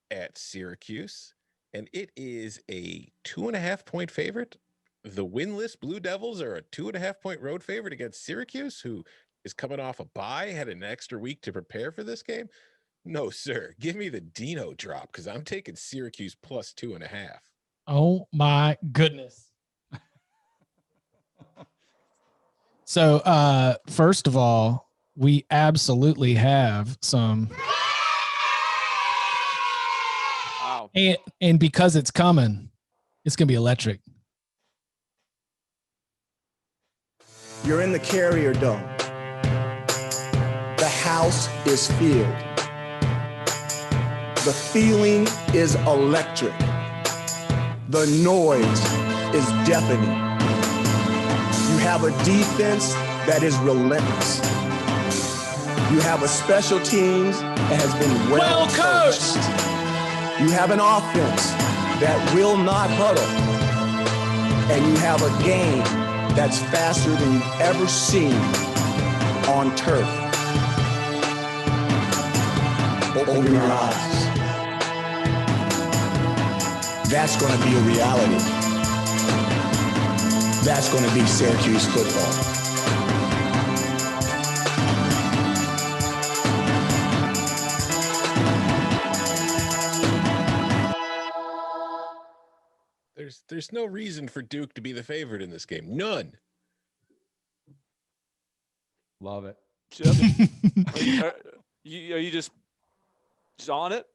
at Syracuse, and it is a 2.5-point favorite. The winless Blue Devils are a 2.5-point road favorite against Syracuse, who is coming off a bye, had an extra week to prepare for this game. No, sir. Give me the Dino drop, because I'm taking Syracuse plus 2.5. Oh my goodness. So first of all, we absolutely have some. Wow. And because it's coming, it's going to be electric. You're in the Carrier Dome. The house is filled. The feeling is electric. The noise is deafening. You have a defense that is relentless. You have a special teams that has been well coached. You have an offense that will not huddle. And you have a game that's faster than you've ever seen on turf. Open your eyes. That's going to be a reality. That's going to be Syracuse football. There's no reason for Duke to be the favorite in this game. None. Love it. Chip, are you just on it?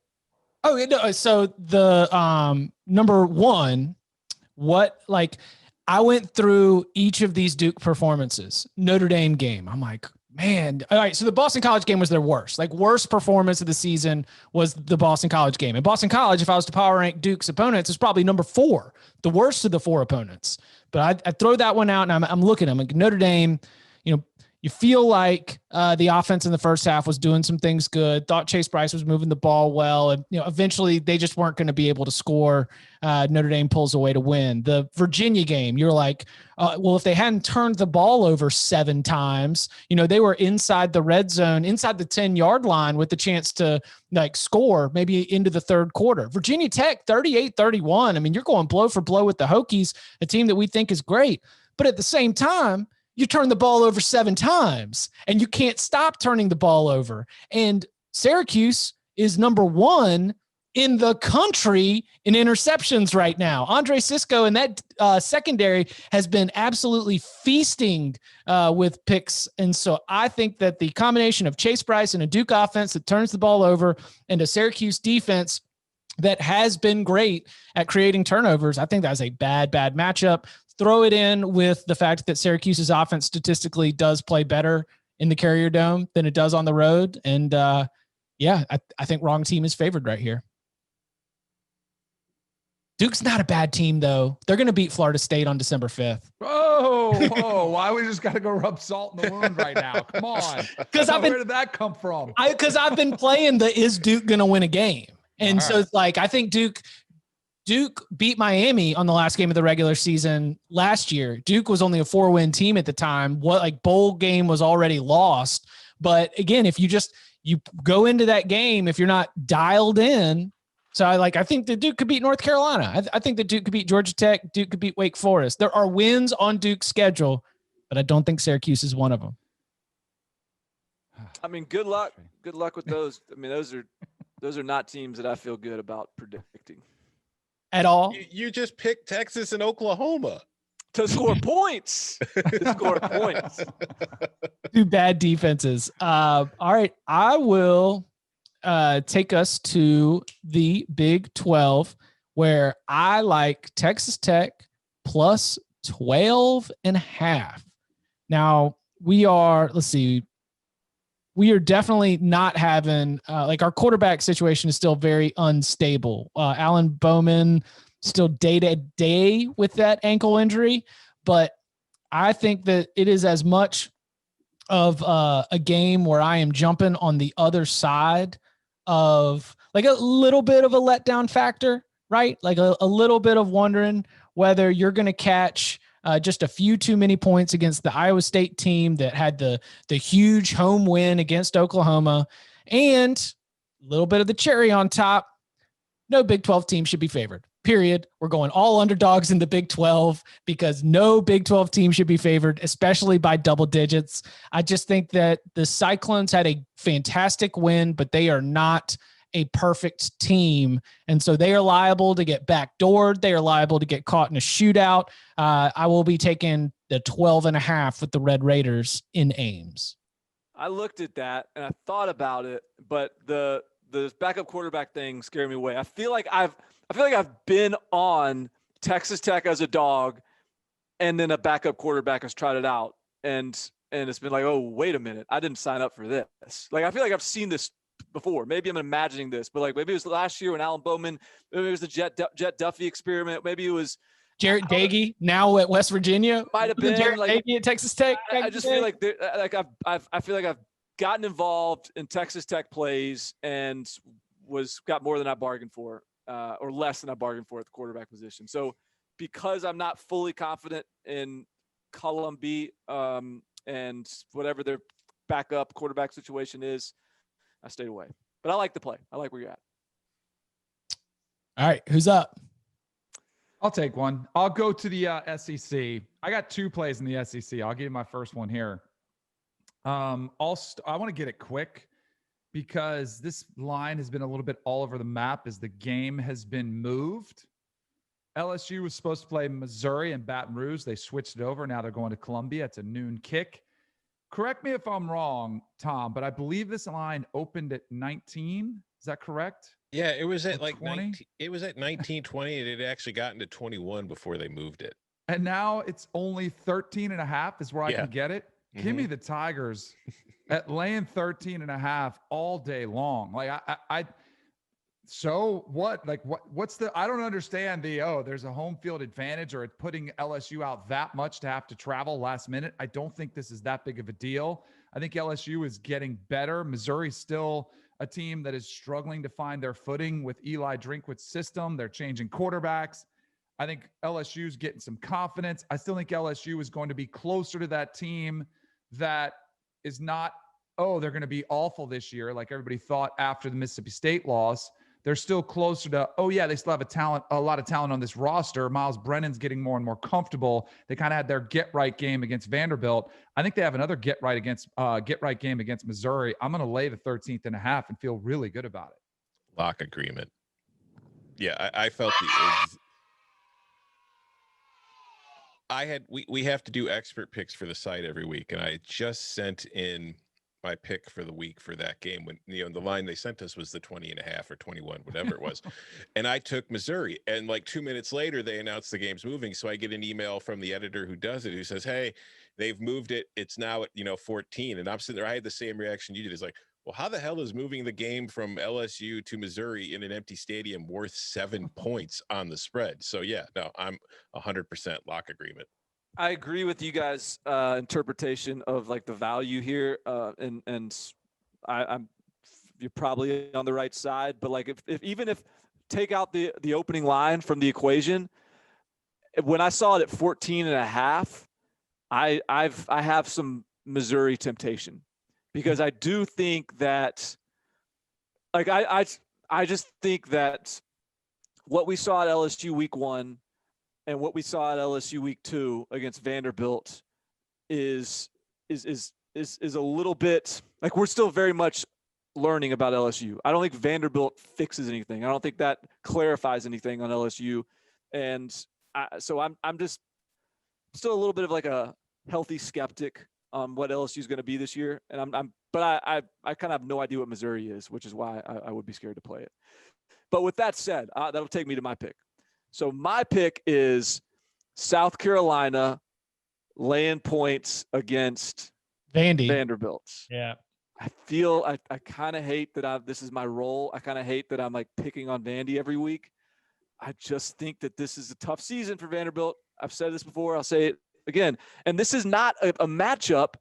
Oh, no. So the number one, I went through each of these Duke performances. Notre Dame game, I'm like, man. All right, so the Boston College game was their worst. Worst performance of the season was the Boston College game. And Boston College, if I was to power rank Duke's opponents, is probably number 4, the worst of the 4 opponents. But I throw that one out, and I'm looking. I'm like, Notre Dame, you feel like the offense in the first half was doing some things good. Thought Chase Bryce was moving the ball well, and eventually they just weren't going to be able to score. Notre Dame pulls away to win. The Virginia game, you're like, well, if they hadn't turned the ball over 7 times, they were inside the red zone, inside the 10-yard line with the chance to score maybe into the third quarter. Virginia Tech 38-31. I mean, you're going blow for blow with the Hokies, a team that we think is great, but at the same time, you turn the ball over 7 times and you can't stop turning the ball over. And Syracuse is number 1 in the country in interceptions right now. Andre Cisco and that secondary has been absolutely feasting with picks. And so I think that the combination of Chase Bryce and a Duke offense that turns the ball over and a Syracuse defense that has been great at creating turnovers, I think that's a bad matchup. Throw it in with the fact that Syracuse's offense statistically does play better in the Carrier Dome than it does on the road. And I think wrong team is favored right here. Duke's not a bad team, though. They're going to beat Florida State on December 5th. Oh, why we just got to go rub salt in the wound right now? Come on. Where did that come from? Because I've been playing is Duke going to win a game? And so it's I think Duke beat Miami on the last game of the regular season last year. Duke was only a 4-win team at the time. Bowl game was already lost. But again, if you go into that game, if you're not dialed in, so I think that Duke could beat North Carolina. I think that Duke could beat Georgia Tech. Duke could beat Wake Forest. There are wins on Duke's schedule, but I don't think Syracuse is one of them. I mean, good luck. Good luck with those. I mean, those are not teams that I feel good about predicting at all. You just picked Texas and Oklahoma to score points. Two bad defenses. All right, I will take us to the Big 12, where I like Texas Tech plus 12.5. Now we are definitely not having our quarterback situation is still very unstable. Alan Bowman still day to day with that ankle injury, but I think that it is as much of a game where I am jumping on the other side of a little bit of a letdown factor, right? A little bit of wondering whether you're going to catch just a few too many points against the Iowa State team that had the huge home win against Oklahoma, and a little bit of the cherry on top. No Big 12 team should be favored, period. We're going all underdogs in the Big 12 because no Big 12 team should be favored, especially by double digits. I just think that the Cyclones had a fantastic win, but they are not a perfect team. And so they are liable to get backdoored. They are liable to get caught in a shootout. I will be taking the 12.5 with the Red Raiders in Ames. I looked at that and I thought about it, but the backup quarterback thing scared me away. I feel like I've been on Texas Tech as a dog, and then a backup quarterback has tried it out, and it's been oh, wait a minute, I didn't sign up for this. I feel like I've seen this before. Maybe I'm imagining this, but maybe it was last year when Alan Bowman, maybe it was the Jet Duffy experiment. Maybe it was Jarrett Dagey now at West Virginia. Might have been Jarrett Dagey at Texas Tech. I just feel like I feel like I've gotten involved in Texas Tech plays and got more than I bargained for. or less than I bargained for at the quarterback position. So because I'm not fully confident in Cullum B and whatever their backup quarterback situation is, I stayed away. But I like the play. I like where you're at. All right, who's up? I'll take one. I'll go to the SEC. I got 2 plays in the SEC. I'll give you my first one here. I want to get it quick because this line has been a little bit all over the map as the game has been moved. LSU was supposed to play Missouri and Baton Rouge. They switched it over. Now they're going to Columbia. It's a noon kick. Correct me if I'm wrong, Tom, but I believe this line opened at 19. Is that correct? Yeah, it was at like 20. 19, it was at 1920, and it had actually gotten to 21 before they moved it. And now it's only 13.5 is where I can get it. Give me the Tigers at laying 13.5 all day long. Like so what? Like what's the? I don't understand there's a home field advantage or it putting LSU out that much to have to travel last minute. I don't think this is that big of a deal. I think LSU is getting better. Missouri's still a team that is struggling to find their footing with Eli Drinkwitz's system. They're changing quarterbacks. I think LSU's getting some confidence. I still think LSU is going to be closer to that team that is not, they're going to be awful this year, like everybody thought after the Mississippi State loss. They're still closer to, they still have a lot of talent on this roster. Miles Brennan's getting more and more comfortable. They kind of had their get-right game against Vanderbilt. I think they have another get-right game against Missouri. I'm going to lay the 13.5 and feel really good about it. Lock agreement. Yeah, I felt we have to do expert picks for the site every week, and I just sent in my pick for the week for that game when the line they sent us was the 20.5 or 21, whatever it was. And I took Missouri, and like 2 minutes later they announced the game's moving. So I get an email from the editor who does it, who says, hey, they've moved it. It's now at 14. And I'm sitting there. I had the same reaction you did. It's like, well, how the hell is moving the game from LSU to Missouri in an empty stadium worth 7 points on the spread? So yeah, no, I'm 100% lock agreement. I agree with you guys' interpretation of like the value here, and I'm you're probably on the right side. But like if take out the opening line from the equation, when I saw it at 14.5, I have some Missouri temptation because I do think that like I just think that what we saw at LSU week 1. And what we saw at LSU week 2 against Vanderbilt is a little bit like we're still very much learning about LSU. I don't think Vanderbilt fixes anything. I don't think that clarifies anything on LSU. And so I'm just still a little bit of like a healthy skeptic on what LSU is going to be this year. And but I kind of have no idea what Missouri is, which is why I would be scared to play it. But with that said, that'll take me to my pick. So my pick is South Carolina laying points against Vanderbilt. Yeah. I feel I kind of hate that this is my role. I kind of hate that I'm like picking on Vandy every week. I just think that this is a tough season for Vanderbilt. I've said this before. I'll say it again. And this is not a matchup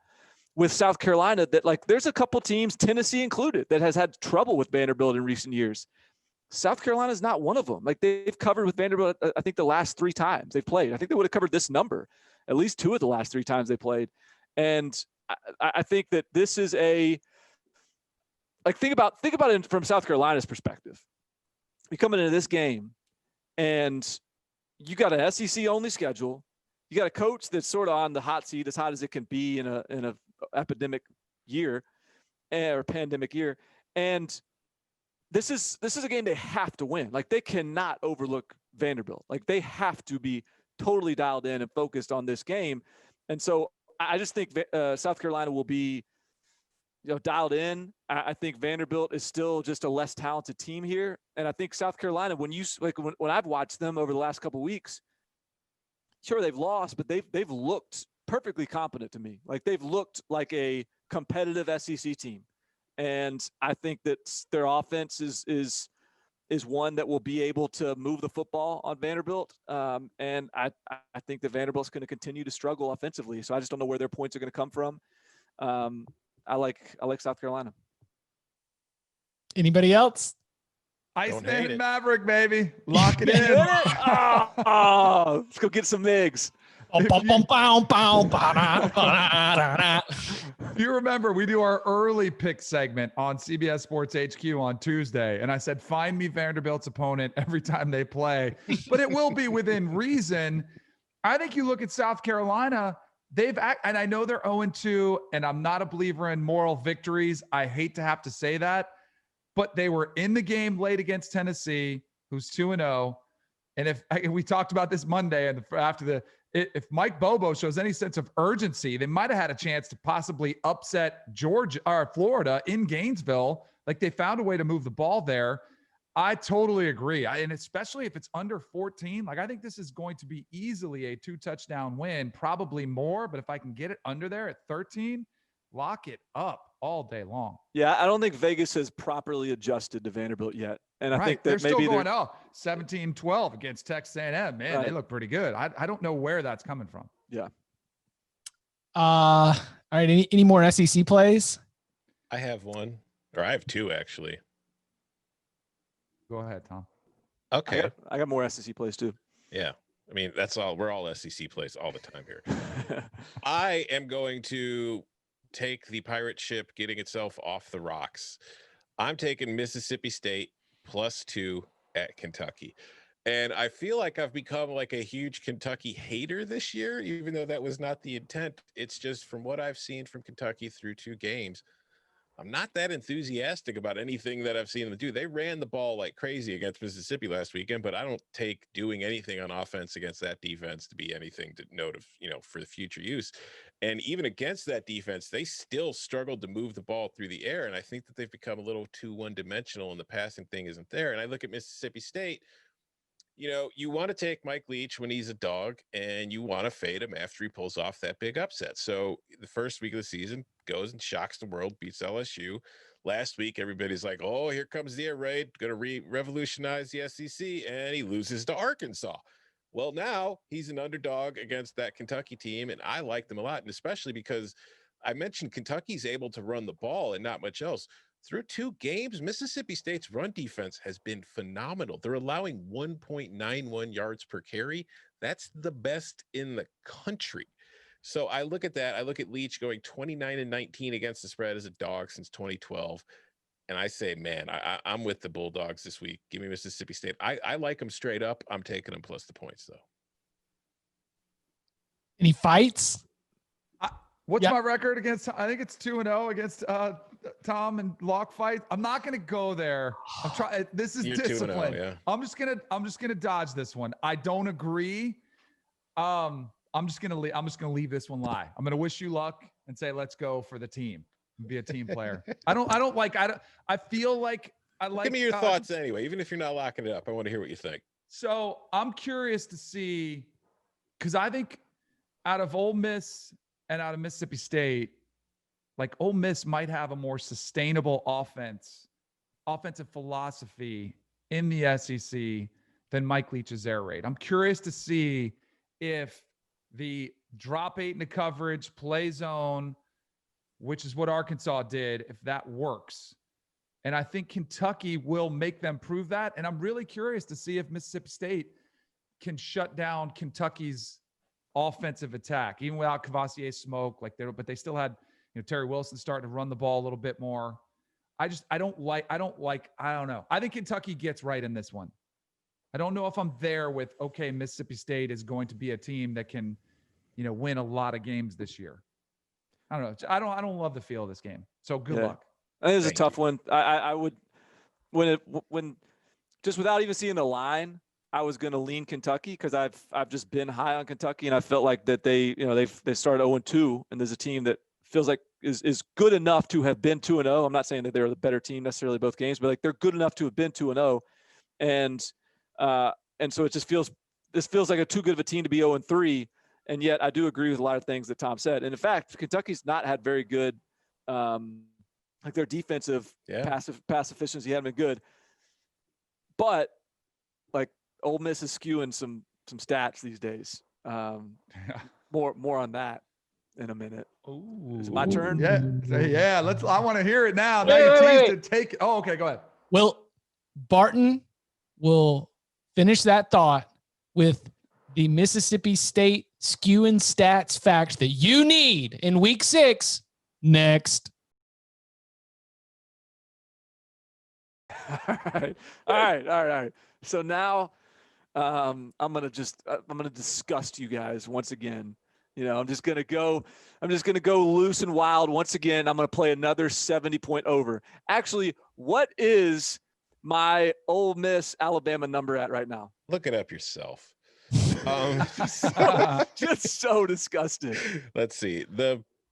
with South Carolina that like there's a couple teams, Tennessee included, that has had trouble with Vanderbilt in recent years. South Carolina is not one of them. Like they've covered with Vanderbilt, I think the last 3 times they've played. I think they would have covered this number at least 2 of the last 3 times they played. And I think that this is think about it from South Carolina's perspective. You come into this game and you got an SEC only schedule. You got a coach that's sort of on the hot seat, as hot as it can be in a epidemic year or pandemic year. And this is a game they have to win. Like they cannot overlook Vanderbilt. Like they have to be totally dialed in and focused on this game. And so I just think South Carolina will be, dialed in. I think Vanderbilt is still just a less talented team here. And I think South Carolina, when I've watched them over the last couple of weeks, sure they've lost, but they've looked perfectly competent to me. Like they've looked like a competitive SEC team. And I think that their offense is one that will be able to move the football on Vanderbilt. And I think that Vanderbilt's going to continue to struggle offensively. So I just don't know where their points are going to come from. I like South Carolina. Anybody else? Iceman Maverick, baby. Lock it in. Let's go get some MIGs. You remember we do our early pick segment on CBS Sports HQ on Tuesday, and I said, find me Vanderbilt's opponent every time they play, but it will be within reason. I think you look at South Carolina, and I know they're 0-2, and I'm not a believer in moral victories. I hate to have to say that, but they were in the game late against Tennessee, who's 2-0. And if we talked about this Monday, and if Mike Bobo shows any sense of urgency, they might have had a chance to possibly upset Georgia or Florida in Gainesville. Like, they found a way to move the ball there. I totally agree. And especially if it's under 14, like, I think this is going to be easily a 2-touchdown win, probably more. But if I can get it under there at 13, lock it up all day long. Yeah, I don't think Vegas has properly adjusted to Vanderbilt yet. And I think that they're still maybe going, 17-12 against Texas A&M. Man, right. They look pretty good. I don't know where that's coming from. Yeah. All right. Any more SEC plays? I have one, or I have two, actually. Go ahead, Tom. Okay. I got more SEC plays too. Yeah. I mean, that's all. We're all SEC plays all the time here. I am going to take the pirate ship getting itself off the rocks. I'm taking Mississippi State +2 at Kentucky. And I feel like I've become like a huge Kentucky hater this year, even though that was not the intent. It's just from what I've seen from Kentucky through 2 games, I'm not that enthusiastic about anything that I've seen them do. They ran the ball like crazy against Mississippi last weekend, but I don't take doing anything on offense against that defense to be anything to note of, for the future use. And even against that defense, they still struggled to move the ball through the air. And I think that they've become a little too one-dimensional, and the passing thing isn't there. And I look at Mississippi State, you want to take Mike Leach when he's a dog, and you want to fade him after he pulls off that big upset. So the first week of the season goes and shocks the world, beats LSU. Last week, everybody's like, oh, here comes the air raid, going to revolutionize the SEC, and he loses to Arkansas. Well, now he's an underdog against that Kentucky team, and I like them a lot, and especially because I mentioned Kentucky's able to run the ball and not much else. Through 2 games, Mississippi State's run defense has been phenomenal. They're allowing 1.91 yards per carry. That's the best in the country. So I look at that. I look at Leach going 29-19 against the spread as a dog since 2012. And I say, man, I'm with the Bulldogs this week. Give me Mississippi State. I like them straight up. I'm taking them plus the points, though. Any fights? What's my record against? I think it's 2-0 against Tom and Lock fight. I'm not going to go there. I'm trying. This is discipline. 2-0, yeah. I'm just gonna dodge this one. I don't agree. I'm just gonna leave this one lie. I'm gonna wish you luck and say let's go for the team. Be a team player. I feel like I like. Give me your thoughts anyway. Even if you're not locking it up, I want to hear what you think. So I'm curious to see, because I think out of Ole Miss and out of Mississippi State, like Ole Miss might have a more sustainable offensive philosophy in the SEC than Mike Leach's air raid. I'm curious to see if the drop 8 into coverage, play zone, which is what Arkansas did, if that works. And I think Kentucky will make them prove that. And I'm really curious to see if Mississippi State can shut down Kentucky's offensive attack, even without Cavassier's smoke. But they still had, Terry Wilson starting to run the ball a little bit more. I don't know. I think Kentucky gets right in this one. I don't know if I'm there with, okay, Mississippi State is going to be a team that can, win a lot of games this year. I don't know. I don't love the feel of this game. So good luck. I think it's a tough one. I would, when just without even seeing the line, I was going to lean Kentucky because I've just been high on Kentucky, and I felt like that they started 0-2, and there's a team that feels like is good enough to have been 2-0. I'm not saying that they're the better team necessarily both games, but like they're good enough to have been 2-0, and so it feels like a too good of a team to be 0-3. And yet I do agree with a lot of things that Tom said. And in fact, Kentucky's not had very good, like their defensive pass efficiency hadn't been good, but like Ole Miss is skewing some stats these days. More on that in a minute. Ooh. Is it my turn? Yeah. I want to hear it now. Now Wait. to take it. Oh, okay. Go ahead. Barton will finish that thought with the Mississippi State skew and stats fact that you need in week 6 next. All right. So now I'm going to disgust you guys once again. I'm just going to go loose and wild once again. I'm going to play another 70-point over. Actually, what is my Ole Miss Alabama number at right now? Look it up yourself. Just so disgusted. Let's see.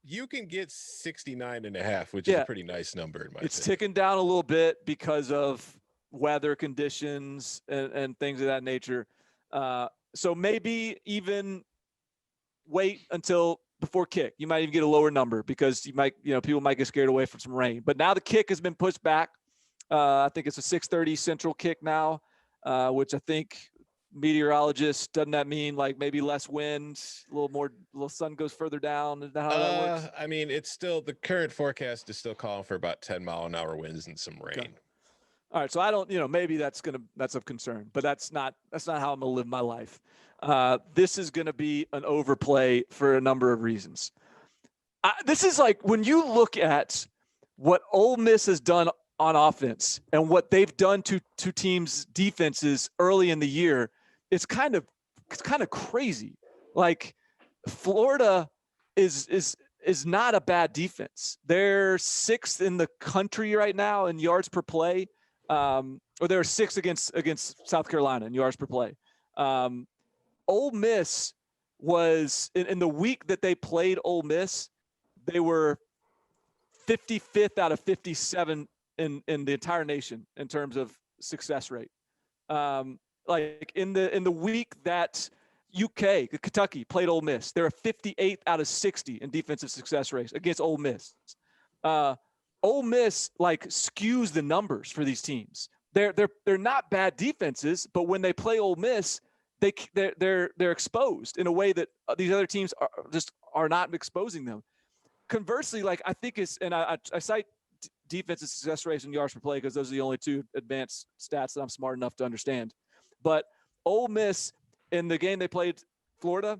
You can get 69.5, which is a pretty nice number in my It's opinion. ticking down a little bit because of weather conditions and things of that nature. So maybe even wait until before kick. You might even get a lower number because people might get scared away from some rain. But now the kick has been pushed back. I think it's a 6:30 Central kick now, which I think meteorologists, doesn't that mean like maybe less wind, a little sun goes further down? Is that how that works? I mean, it's still, the current forecast is still calling for about 10-mile-an-hour winds and some rain. Okay. All right, so I don't, maybe that's of concern, but that's not how I'm gonna live my life. This is gonna be an overplay for a number of reasons. This is like when you look at what Ole Miss has done on offense and what they've done to teams' defenses early in the year. It's kind of crazy. Like Florida is not a bad defense. They're 6th in the country right now in yards per play. Or they're 6th against South Carolina in yards per play. Ole Miss was in the week that they played Ole Miss, they were 55th out of 57 in the entire nation in terms of success rate. Like in the week that Kentucky played Ole Miss, they're a 58th out of 60 in defensive success rates against Ole Miss. Ole Miss like skews the numbers for these teams. They're not bad defenses, but when they play Ole Miss, they're exposed in a way that these other teams are not exposing them. Conversely, like I think I cite defensive success rates and yards per play because those are the only two advanced stats that I'm smart enough to understand. But Ole Miss in the game they played Florida,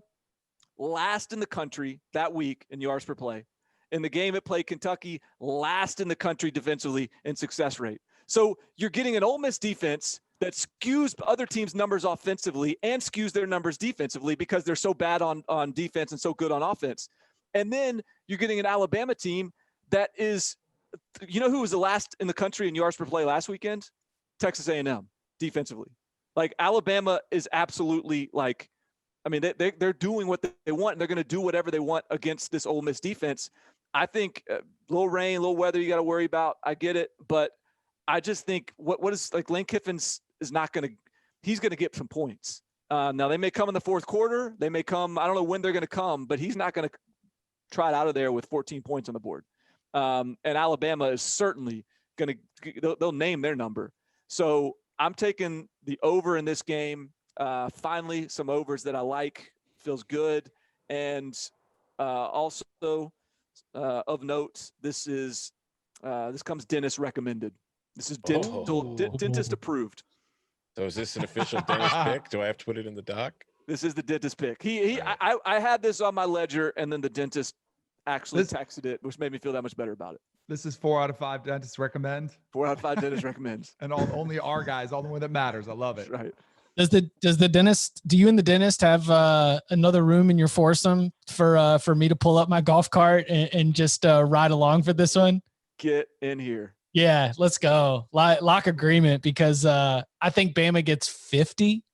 last in the country that week in yards per play. In the game it played Kentucky, last in the country defensively in success rate. So you're getting an Ole Miss defense that skews other teams' numbers offensively and skews their numbers defensively because they're so bad on defense and so good on offense. And then you're getting an Alabama team that is, who was the last in the country in yards per play last weekend? Texas A&M defensively. Like Alabama is absolutely like, I mean, they're doing what they want and they're going to do whatever they want against this Ole Miss defense. I think little rain, little weather you got to worry about. I get it. But I just think what is like Lane Kiffin's is not going to, he's going to get some points. Now they may come in the fourth quarter. They may come, I don't know when they're going to come, but he's not going to trot out of there with 14 points on the board. And Alabama is certainly going to, they'll name their number. So I'm taking the over in this game. Finally, some overs that I like. Feels good. And also of note, this comes dentist recommed. This is dentist approved. So is this an official dentist pick? Do I have to put it in the doc? This is the dentist pick. I had this on my ledger, and then the dentist actually texted it, which made me feel that much better about it. This is 4 out of 5 dentists recommend. 4 out of 5 dentists recommends. And only our guys, all the one that matters. I love it. Right. Do you and the dentist have another room in your foursome for me to pull up my golf cart and just ride along for this one? Get in here. Yeah, let's go. Lock agreement because I think Bama gets 50,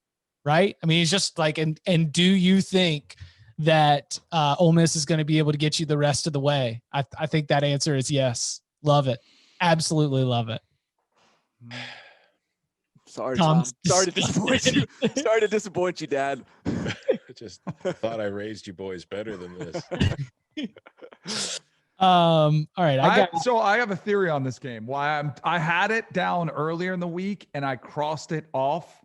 right? I mean, he's just like, and do you think that Ole Miss is going to be able to get you the rest of the way? I think that answer is yes. Love it. Absolutely love it. Sorry, Tom. Sorry to disappoint you. Sorry to disappoint you, Dad. I just thought I raised you boys better than this. All right. So I have a theory on this game. Why I had it down earlier in the week and I crossed it off.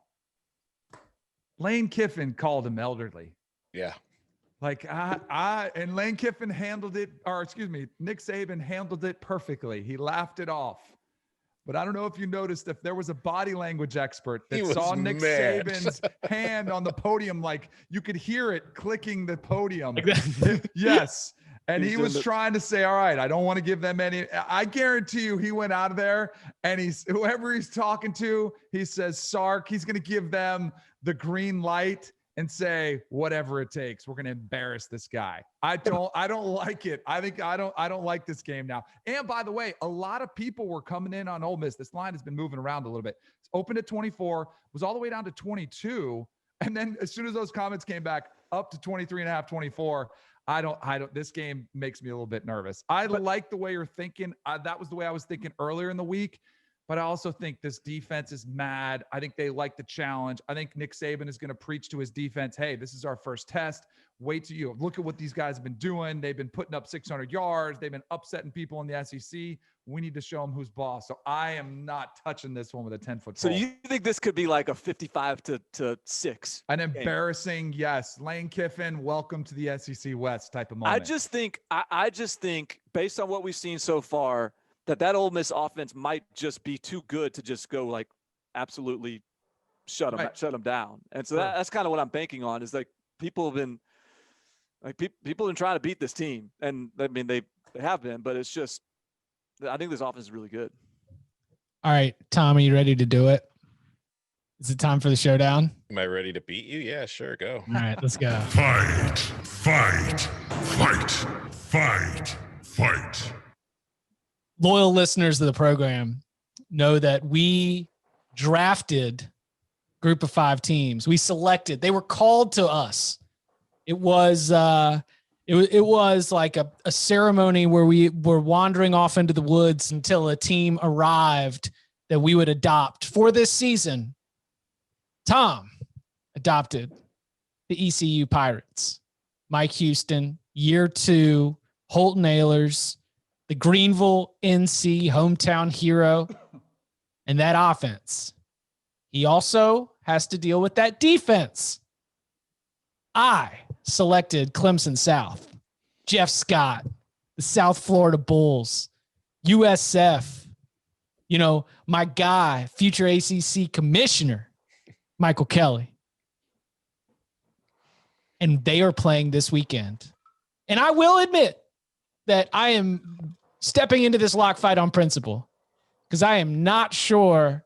Lane Kiffin called him elderly. Yeah. Like and Lane Kiffin handled it, Nick Saban handled it perfectly. He laughed it off. But I don't know if you noticed if there was a body language expert He that was saw Nick mad. Saban's hand on the podium, like you could hear it clicking the podium. Like that. Yes. And He's he doing was trying to say, all right, I don't want to give them any. I guarantee you he went out of there and whoever he's talking to, he says, Sark, he's going to give them the green light and say, whatever it takes, we're going to embarrass this guy. I don't like it. I don't like this game now. And by the way, a lot of people were coming in on Ole Miss. This line has been moving around a little bit. It's opened at 24, was all the way down to 22. And then as soon as those comments came back up to 23.5, 24, this game makes me a little bit nervous. I like the way you're thinking. That was the way I was thinking earlier in the week. But I also think this defense is mad. I think they like the challenge. I think Nick Saban is going to preach to his defense, hey, this is our first test. Wait till you look at what these guys have been doing. They've been putting up 600 yards. They've been upsetting people in the SEC. We need to show them who's boss. So I am not touching this one with a 10-foot So pole. you think this could be like a 55-6? An embarrassing, yes. Lane Kiffin, welcome to the SEC West type of moment. I just think based on what we've seen so far, that Ole Miss offense might just be too good to just go like absolutely shut them down. And so that's kind of what I'm banking on is like people have been trying to beat this team. And I mean, they have been, but it's just, I think this offense is really good. All right, Tom, are you ready to do it? Is it time for the showdown? Am I ready to beat you? Yeah, sure. Go. All right, let's go. Fight, fight, fight, fight, fight. Loyal listeners of the program know that we drafted group of 5 teams. We selected, they were called to us. It was like a ceremony where we were wandering off into the woods until a team arrived that we would adopt for this season. Tom adopted the ECU Pirates, Mike Houston, year 2, Holton Ahlers, the Greenville NC hometown hero, and that offense. He also has to deal with that defense. I selected Clemson South, Jeff Scott, the South Florida Bulls, USF, my guy, future ACC commissioner, Michael Kelly. And they are playing this weekend. And I will admit that I am stepping into this lock fight on principle because I am not sure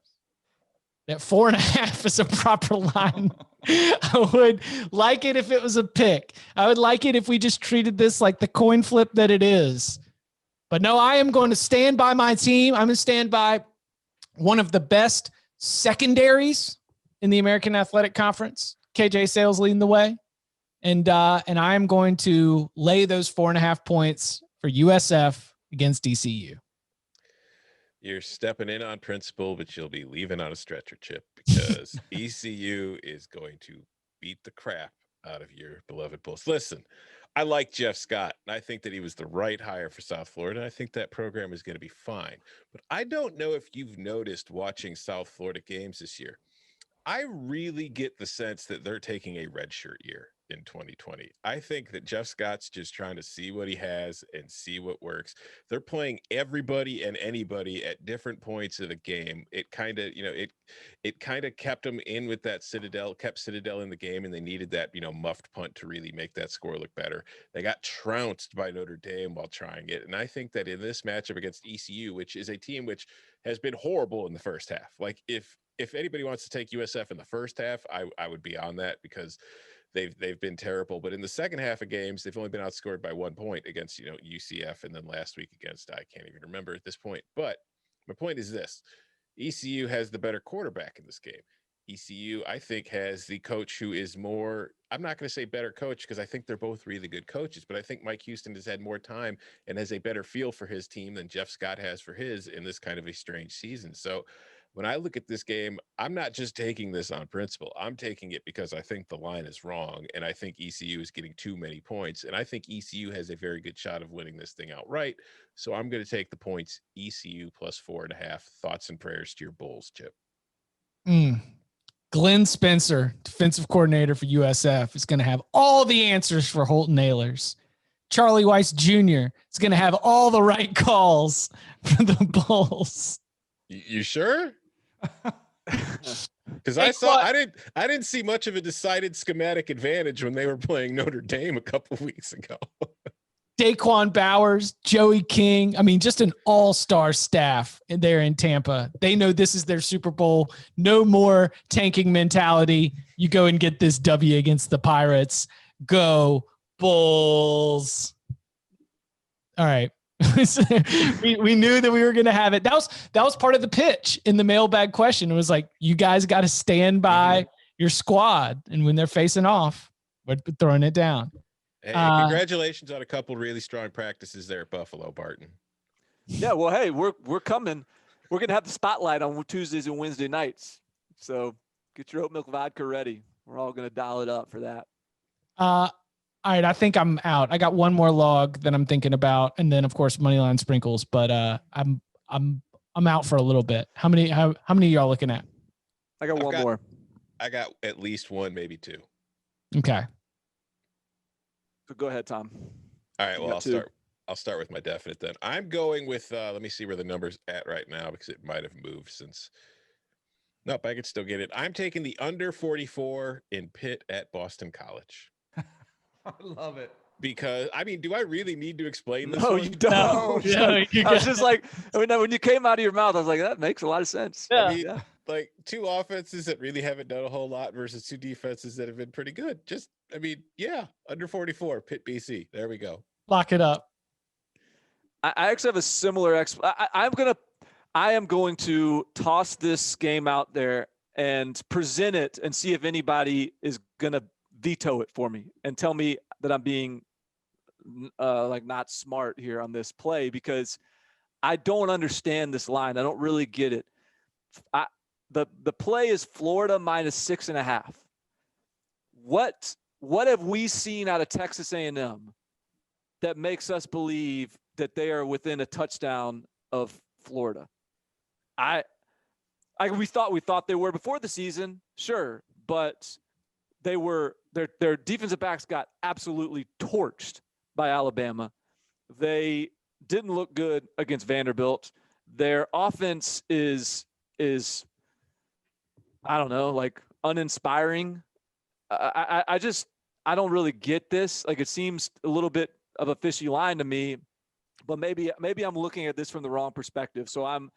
that 4.5 is a proper line. I would like it if it was a pick. I would like it if we just treated this like the coin flip that it is. But no, I am going to stand by my team. I'm going to stand by one of the best secondaries in the American Athletic Conference. KJ Sales leading the way. And I am going to lay those 4.5 points for USF against ECU. You're stepping in on principle, but you'll be leaving on a stretcher, Chip, because ECU is going to beat the crap out of your beloved Bulls. Listen, I like Jeff Scott, and I think that he was the right hire for South Florida. I think that program is going to be fine. But I don't know if you've noticed watching South Florida games this year. I really get the sense that they're taking a redshirt year in 2020. I think that Jeff Scott's just trying to see what he has and see what works. They're playing everybody and anybody at different points of the game. It kind of, it kind of kept them in with that kept Citadel in the game, and they needed that, muffed punt to really make that score look better. They got trounced by Notre Dame while trying it. And I think that in this matchup against ECU, which is a team which has been horrible in the first half, like if anybody wants to take USF in the first half, I would be on that because they've been terrible. But in the second half of games, they've only been outscored by 1 point against, UCF, and then last week against, I can't even remember at this point. But my point is this: ECU has the better quarterback in this game. ECU, I think, has the coach who is more, I'm not going to say better coach because I think they're both really good coaches, but I think Mike Houston has had more time and has a better feel for his team than Jeff Scott has for his in this kind of a strange season. So when I look at this game, I'm not just taking this on principle. I'm taking it because I think the line is wrong, and I think ECU is getting too many points, and I think ECU has a very good shot of winning this thing outright. So I'm going to take the points, ECU plus 4.5. Thoughts and prayers to your Bulls, Chip. Glenn Spencer, defensive coordinator for USF, is going to have all the answers for Holton Ahlers. Charlie Weiss Jr. is going to have all the right calls for the Bulls. You sure? Because I didn't see much of a decided schematic advantage when they were playing Notre Dame a couple of weeks ago. Daquan Bowers, Joey King. I mean, just an all-star staff there in Tampa. They know this is their Super Bowl. No more tanking mentality. You go and get this W against the Pirates. Go Bulls. All right. we knew that we were going to have it. That was part of the pitch in the mailbag question. It was like, you guys got to stand by your squad. And when they're facing off, we're throwing it down. Hey, congratulations on a couple really strong practices there at Buffalo, Barton. Yeah, well, hey, we're coming. We're going to have the spotlight on Tuesdays and Wednesday nights. So get your oat milk vodka ready. We're all going to dial it up for that. All right, I think I'm out. I got one more log that I'm thinking about, and then of course Moneyline sprinkles. But I'm out for a little bit. How many are y'all looking at? I got one more. I got at least one, maybe two. Okay. So go ahead, Tom. All right. Well, I'll start with my definite then. I'm going with. Let me see where the number's at right now because it might have moved since. Nope, I could still get it. I'm taking the under 44 in Pitt at Boston College. I love it. Because I mean, do I really need to explain this? No, one? you don't. No, I was just like, when you came out of your mouth, I was like, that makes a lot of sense. Yeah. I mean, like two offenses that really haven't done a whole lot versus two defenses that have been pretty good. Under 44, Pitt BC. There we go. Lock it up. I actually have a similar I am going to toss this game out there and present it and see if anybody is going to veto it for me and tell me that I'm being not smart here on this play, because I don't understand this line. I don't really get it. The play is Florida -6.5. What have we seen out of Texas A&M that makes us believe that they are within a touchdown of Florida? We thought they were before the season, sure, but they were their defensive backs got absolutely torched by Alabama. They didn't look good against Vanderbilt. Their offense is I don't know, like uninspiring. I don't really get this. Like, it seems a little bit of a fishy line to me, but maybe I'm looking at this from the wrong perspective. So I'm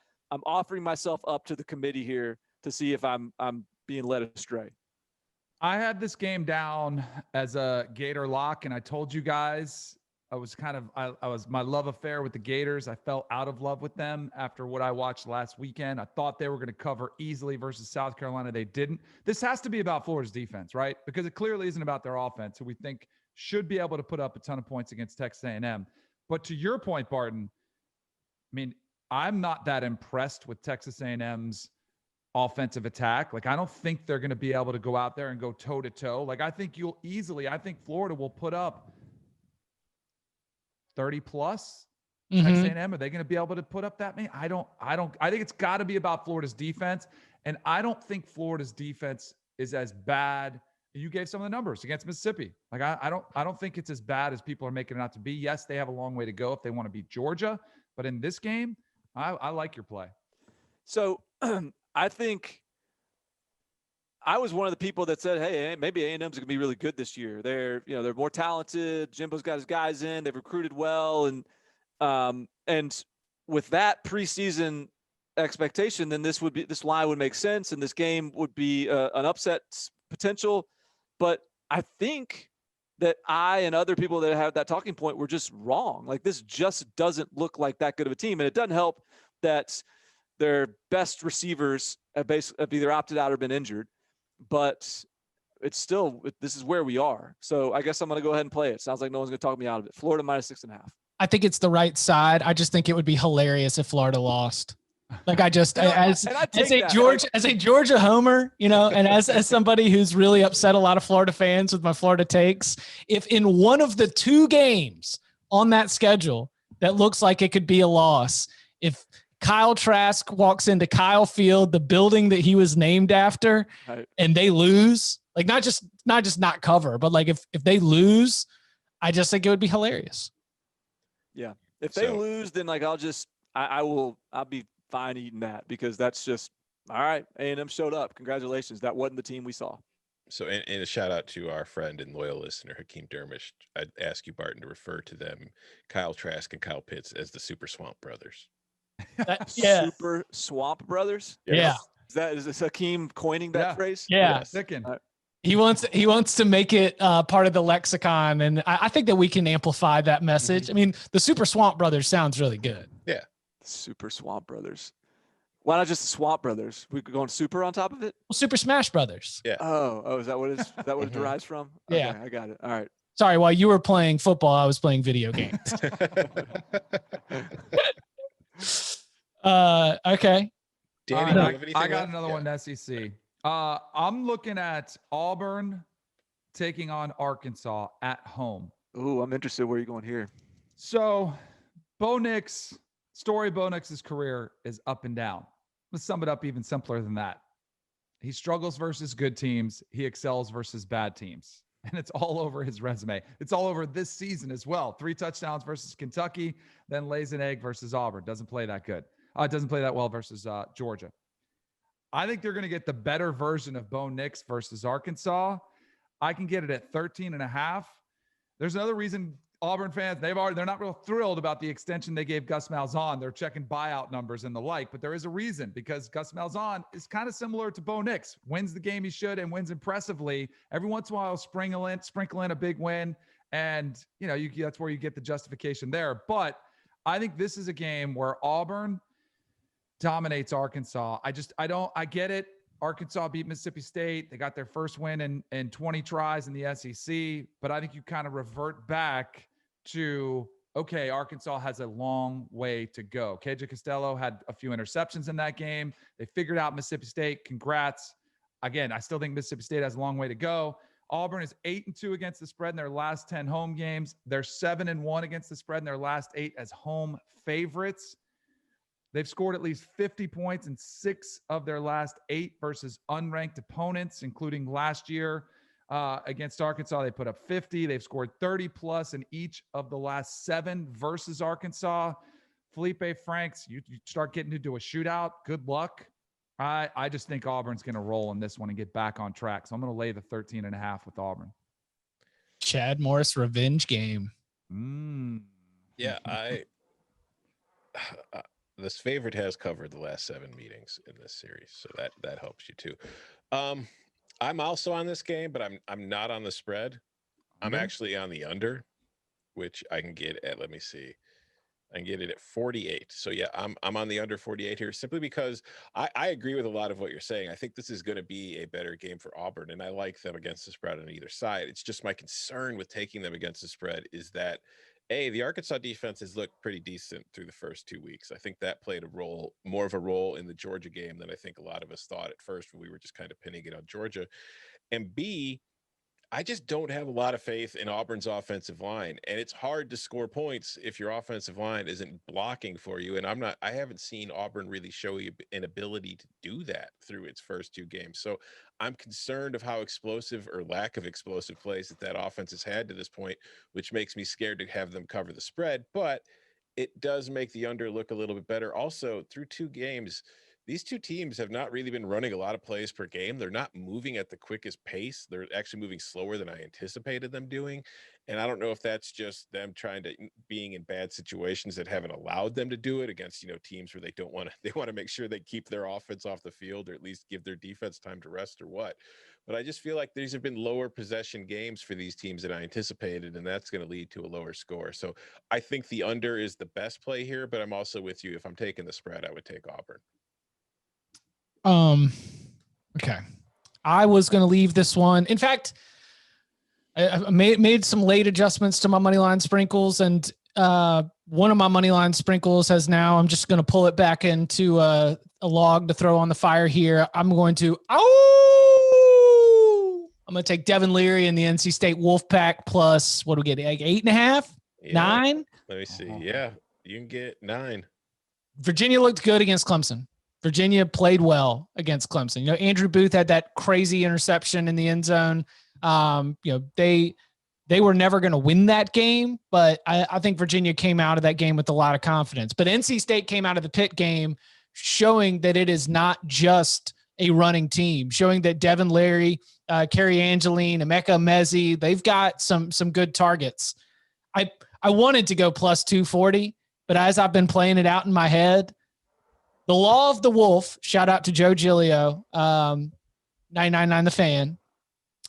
offering myself up to the committee here to see if I'm being led astray. I had this game down as a Gator lock, and I told you guys I was my love affair with the Gators. I fell out of love with them after what I watched last weekend. I thought they were going to cover easily versus South Carolina. They didn't. This has to be about Florida's defense, right? Because it clearly isn't about their offense, who we think should be able to put up a ton of points against Texas A&M. But to your point, Barton, I mean, I'm not that impressed with Texas A&M's offensive attack. Like, I don't think they're going to be able to go out there and go toe to toe. Like, I think Florida will put up 30 plus. Texas A&M, are they going to be able to put up that many? I think it's got to be about Florida's defense. And I don't think Florida's defense is as bad. You gave some of the numbers against Mississippi. Like, I don't think it's as bad as people are making it out to be. Yes, they have a long way to go if they want to beat Georgia, but in this game, I like your play. So I think I was one of the people that said, hey, maybe A&M's going to be really good this year. They're more talented. Jimbo's got his guys in. They've recruited well. And with that preseason expectation, then this line would make sense, and this game would be an upset potential. But I think that I and other people that have that talking point were just wrong. Like, this just doesn't look like that good of a team. And it doesn't help that their best receivers have either opted out or been injured. But it's still, this is where we are. So I guess I'm going to go ahead and play it. Sounds like no one's going to talk me out of it. Florida -6.5. I think it's the right side. I just think it would be hilarious if Florida lost. Like, as a Georgia homer, and as somebody who's really upset a lot of Florida fans with my Florida takes, if in one of the two games on that schedule that looks like it could be a loss, if Kyle Trask walks into Kyle Field, the building that he was named after, right, and they lose, like, not just not cover, but like if they lose, I just think it would be hilarious. Yeah. If they lose, then like I'll be fine eating that, because that's just all right. A&M showed up. Congratulations. That wasn't the team we saw. So, and a shout out to our friend and loyal listener, Hakeem Dermish. I'd ask you, Barton, to refer to them, Kyle Trask and Kyle Pitts, as the Super Swamp Brothers. Yeah. Super Swamp Brothers? Yeah. Is this Hakeem coining that phrase? Yeah. Yes. He wants to make it part of the lexicon. And I think that we can amplify that message. I mean, the Super Swamp Brothers sounds really good. Yeah. Super Swamp Brothers. Why not just the Swamp Brothers? We could go on super on top of it? Well, Super Smash Brothers. Yeah. Oh, is that what it derives from? Okay, Yeah. I got it. All right. Sorry, while you were playing football, I was playing video games. Okay. Danny, do you have anything I got left? another one in SEC. I'm looking at Auburn taking on Arkansas at home. Ooh, I'm interested where you're going here. So Bo Nix's career is up and down. Let's sum it up even simpler than that. He struggles versus good teams. He excels versus bad teams. And it's all over his resume. It's all over this season as well. 3 touchdowns versus Kentucky, then lays an egg versus Auburn. Doesn't play that good. Doesn't play that well versus Georgia. I think they're going to get the better version of Bo Nix versus Arkansas. I can get it at 13.5. There's another reason Auburn fans, they're not real thrilled about the extension they gave Gus Malzahn. They're checking buyout numbers and the like, but there is a reason, because Gus Malzahn is kind of similar to Bo Nix. Wins the game he should and wins impressively. Every once in a while, sprinkle in a big win, and that's where you get the justification there. But I think this is a game where Auburn dominates Arkansas. I get it. Arkansas beat Mississippi State. They got their first win in 20 tries in the SEC, but I think you kind of revert back to, okay, Arkansas has a long way to go. KJ Costello had a few interceptions in that game. They figured out Mississippi State. Congrats. Again, I still think Mississippi State has a long way to go. Auburn is 8-2 against the spread in their last 10 home games. They're 7-1 against the spread in their last 8 as home favorites. They've scored at least 50 points in 6 of their last 8 versus unranked opponents, including last year against Arkansas. They put up 50. They've scored 30 plus in each of the last 7 versus Arkansas. Felipe Franks, you start getting into a shootout. Good luck. I just think Auburn's going to roll in this one and get back on track. So I'm going to lay the 13.5 with Auburn. Chad Morris revenge game. Yeah, this favorite has covered the last 7 meetings in this series, so that helps you too. I'm also on this game, but I'm not on the spread. I'm actually on the under, which I can get at, let me see, I can get it at 48. So yeah, I'm on the under 48 here, simply because I agree with a lot of what you're saying. I think this is going to be a better game for Auburn, and I like them against the spread on either side. It's just my concern with taking them against the spread is that, the Arkansas defense has looked pretty decent through the first 2 weeks. I think that played more of a role in the Georgia game than I think a lot of us thought at first, when we were just kind of pinning it on Georgia. And B, I just don't have a lot of faith in Auburn's offensive line, and it's hard to score points if your offensive line isn't blocking for you. And I haven't seen Auburn really show you an ability to do that through its first 2 games. So I'm concerned of how explosive or lack of explosive plays that offense has had to this point, which makes me scared to have them cover the spread. But it does make the under look a little bit better. Also, through 2 games, these 2 teams have not really been running a lot of plays per game. They're not moving at the quickest pace. They're actually moving slower than I anticipated them doing. And I don't know if that's just them being in bad situations that haven't allowed them to do it against, teams where they want to make sure they keep their offense off the field, or at least give their defense time to rest, or what. But I just feel like these have been lower possession games for these teams than I anticipated, and that's going to lead to a lower score. So I think the under is the best play here, but I'm also with you. If I'm taking the spread, I would take Auburn. Okay. I was going to leave this one. In fact, I made some late adjustments to my money line sprinkles, and one of my money line sprinkles has now, I'm just going to pull it back into a log to throw on the fire here. I'm going to take Devin Leary and the NC State Wolfpack plus, what do we get? Like 8.5, 9. Let me see. Yeah, you can get 9. Virginia looked good against Clemson. Virginia played well against Clemson. Andrew Booth had that crazy interception in the end zone. They were never going to win that game, but I think Virginia came out of that game with a lot of confidence. But NC State came out of the Pitt game showing that it is not just a running team, showing that Devin Leary, Kerry Angeline, Emeka Mezi, they've got some good targets. I wanted to go plus 240, but as I've been playing it out in my head, the law of the wolf, shout out to Joe Giglio, 999 The Fan.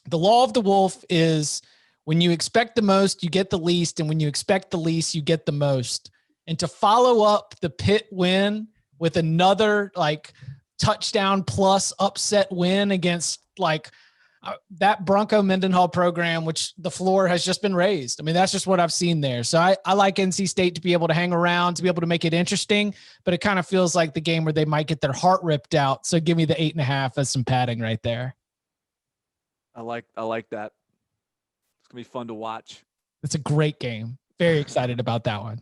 The law of the wolf is when you expect the most, you get the least. And when you expect the least, you get the most. And to follow up the Pitt win with another like touchdown plus upset win against that Bronco Mendenhall program, which the floor has just been raised. I mean, that's just what I've seen there. So I like NC State to be able to hang around, to be able to make it interesting, but it kind of feels like the game where they might get their heart ripped out. So give me the 8.5 as some padding right there. I like that. It's gonna be fun to watch. It's a great game. Very excited about that one.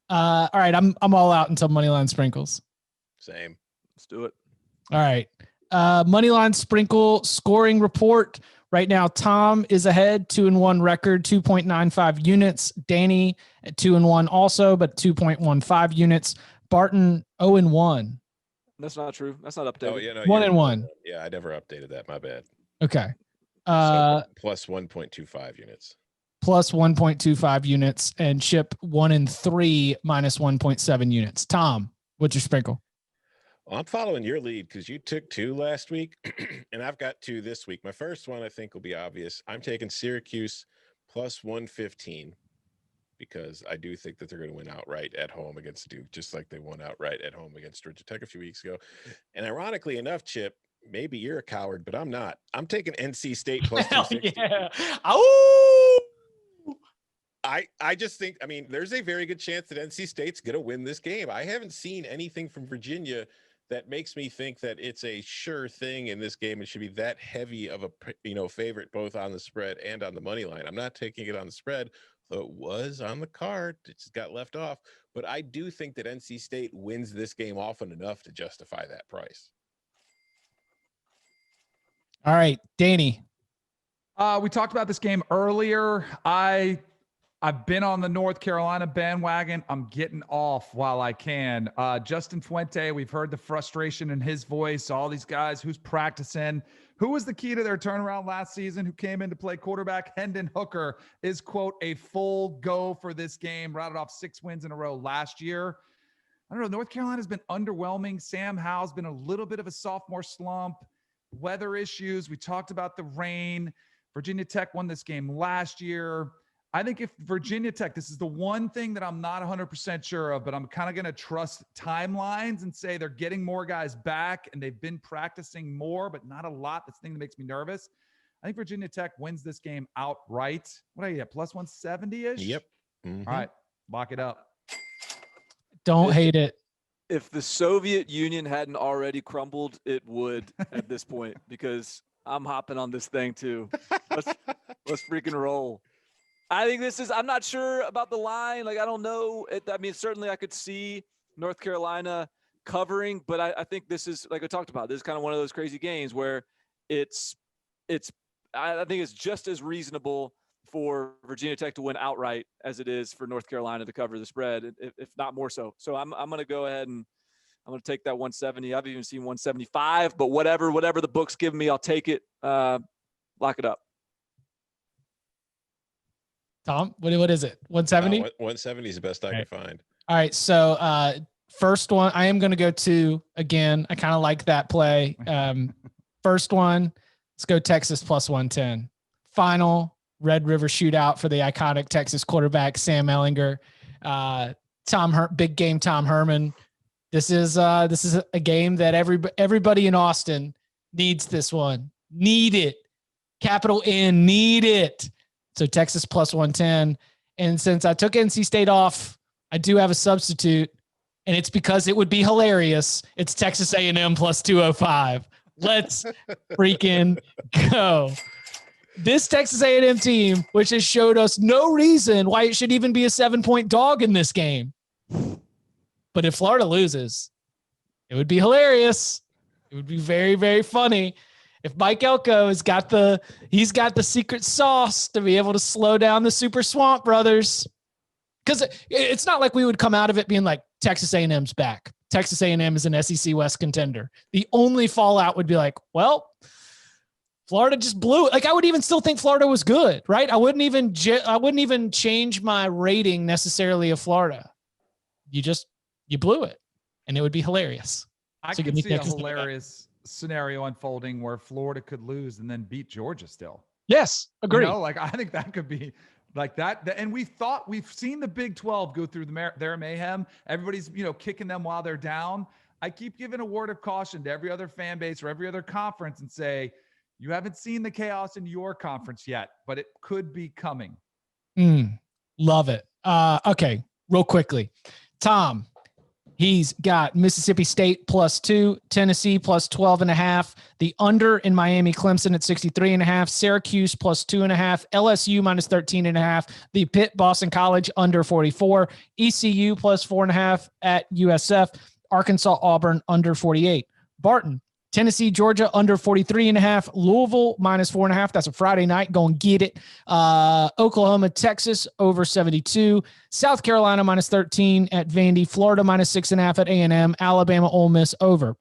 All right. I'm all out until Moneyline Sprinkles. Same. Let's do it. All right. Moneyline Sprinkle scoring report. Right now, Tom is ahead, 2-1 record, 2.95 units. Danny at 2-1 also, but 2.15 units. Barton 0-1. That's not true. That's not updated. Oh, yeah, no, 1-1. Yeah, I never updated that. My bad. Okay. So plus 1.25 units. Plus 1.25 units, and Chip 1-3 minus 1.7 units. Tom, what's your sprinkle? Well, I'm following your lead because you took 2 last week, and I've got 2 this week. My first one I think will be obvious. I'm taking Syracuse plus 115 because I do think that they're going to win outright at home against Duke, just like they won outright at home against Georgia Tech a few weeks ago. And ironically enough, Chip, maybe you're a coward, but I'm not. I'm taking NC State plus 260. Yeah. Oh! I just think, I mean, there's a very good chance that NC State's going to win this game. I haven't seen anything from Virginia that makes me think that it's a sure thing in this game. It should be that heavy of a, favorite, both on the spread and on the money line. I'm not taking it on the spread, though it was on the card. It just got left off. But I do think that NC State wins this game often enough to justify that price. All right, Danny. We talked about this game earlier. I've been on the North Carolina bandwagon. I'm getting off while I can. Justin Fuente, we've heard the frustration in his voice. All these guys, who's practicing? Who was the key to their turnaround last season? Who came in to play quarterback? Hendon Hooker is, quote, a full go for this game. Routed off 6 wins in a row last year. I don't know. North Carolina's been underwhelming. Sam Howell's been a little bit of a sophomore slump. Weather issues. We talked about the rain. Virginia Tech won this game last year. I think if Virginia Tech, this is the one thing that I'm not 100% sure of, but I'm kind of going to trust timelines and say they're getting more guys back and they've been practicing more, but not a lot. That's the thing that makes me nervous. I think Virginia Tech wins this game outright. What are you at? Plus 170-ish? Yep. Mm-hmm. All right. Lock it up. Don't hate it. If the Soviet Union hadn't already crumbled, it would at this point, because I'm hopping on this thing too. Let's freaking roll. I think I'm not sure about the line. I don't know. Certainly I could see North Carolina covering, but I think this is, like I talked about, this is kind of one of those crazy games where I think it's just as reasonable for Virginia Tech to win outright as it is for North Carolina to cover the spread, if not more so. So I'm going to go ahead and I'm going to take that 170. I've even seen 175, but whatever the books give me, I'll take it. Lock it up. Tom, what is it? 170? 170 is the best I can find. All right. So first one, I am going to go 2 again. I kind of like that play. First one, let's go Texas plus 110. Final Red River Shootout for the iconic Texas quarterback, Sam Ehlinger. Big game Tom Herman. This is a game that everybody in Austin needs this one. Need it. Capital N, need it. So Texas plus 110. And since I took NC State off, I do have a substitute, and it's because it would be hilarious. It's Texas A&M plus 205. Let's freaking go. This Texas A&M team, which has showed us no reason why it should even be a 7-point dog in this game. But if Florida loses, it would be hilarious. It would be very, very funny. If Mike Elko has got the secret sauce to be able to slow down the Super Swamp Brothers, because it's not like we would come out of it being like Texas A&M's back. Texas A&M is an SEC West contender. The only fallout would be like, well, Florida just blew it. Like I would even still think Florida was good, right? I wouldn't even change my rating necessarily of Florida. You blew it, and it would be hilarious. I could see a hilarious scenario unfolding where Florida could lose and then beat Georgia still. Yes, agree. Like I think that could be like that. And we've seen the Big 12 go through their mayhem. Everybody's, kicking them while they're down. I keep giving a word of caution to every other fan base or every other conference and say, you haven't seen the chaos in your conference yet, but it could be coming. Love it. Okay, real quickly. Tom, he's got Mississippi State +2, Tennessee +12.5, the under in Miami Clemson at 63.5, Syracuse +2.5, LSU -13.5, the Pitt Boston College under 44, ECU +4.5 at USF, Arkansas Auburn under 48, Barton, Tennessee, Georgia under 43.5, Louisville -4.5. That's a Friday night. Go and get it. Oklahoma, Texas over 72. South Carolina -13 at Vandy. Florida -6.5 at A&M. Alabama-Ole Miss over.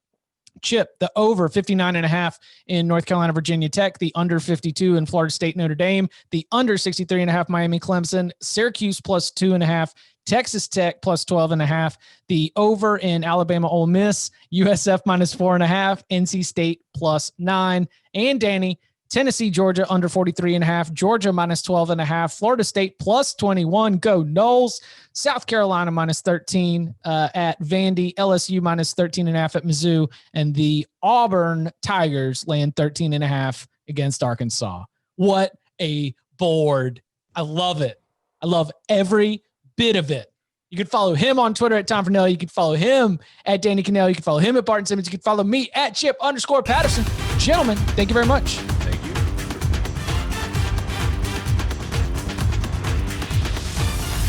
Chip, the over 59.5 in North Carolina, Virginia Tech, the under 52 in Florida State, Notre Dame, the under 63.5 Miami Clemson, Syracuse +2.5, Texas Tech +12.5, the over in Alabama-Ole Miss, USF -4.5, NC State +9, and Danny, Tennessee, Georgia under 43.5, Georgia -12.5, Florida State +21, go Noles, South Carolina -13 at Vandy, LSU -13.5 at Mizzou, and the Auburn Tigers land 13.5 against Arkansas. What a board. I love it. I love every bit of it. You can follow him on Twitter at Tom Fernell. You can follow him at Danny Cannell. You can follow him at Barton Simmons. You can follow me at Chip_Patterson. Gentlemen, thank you very much.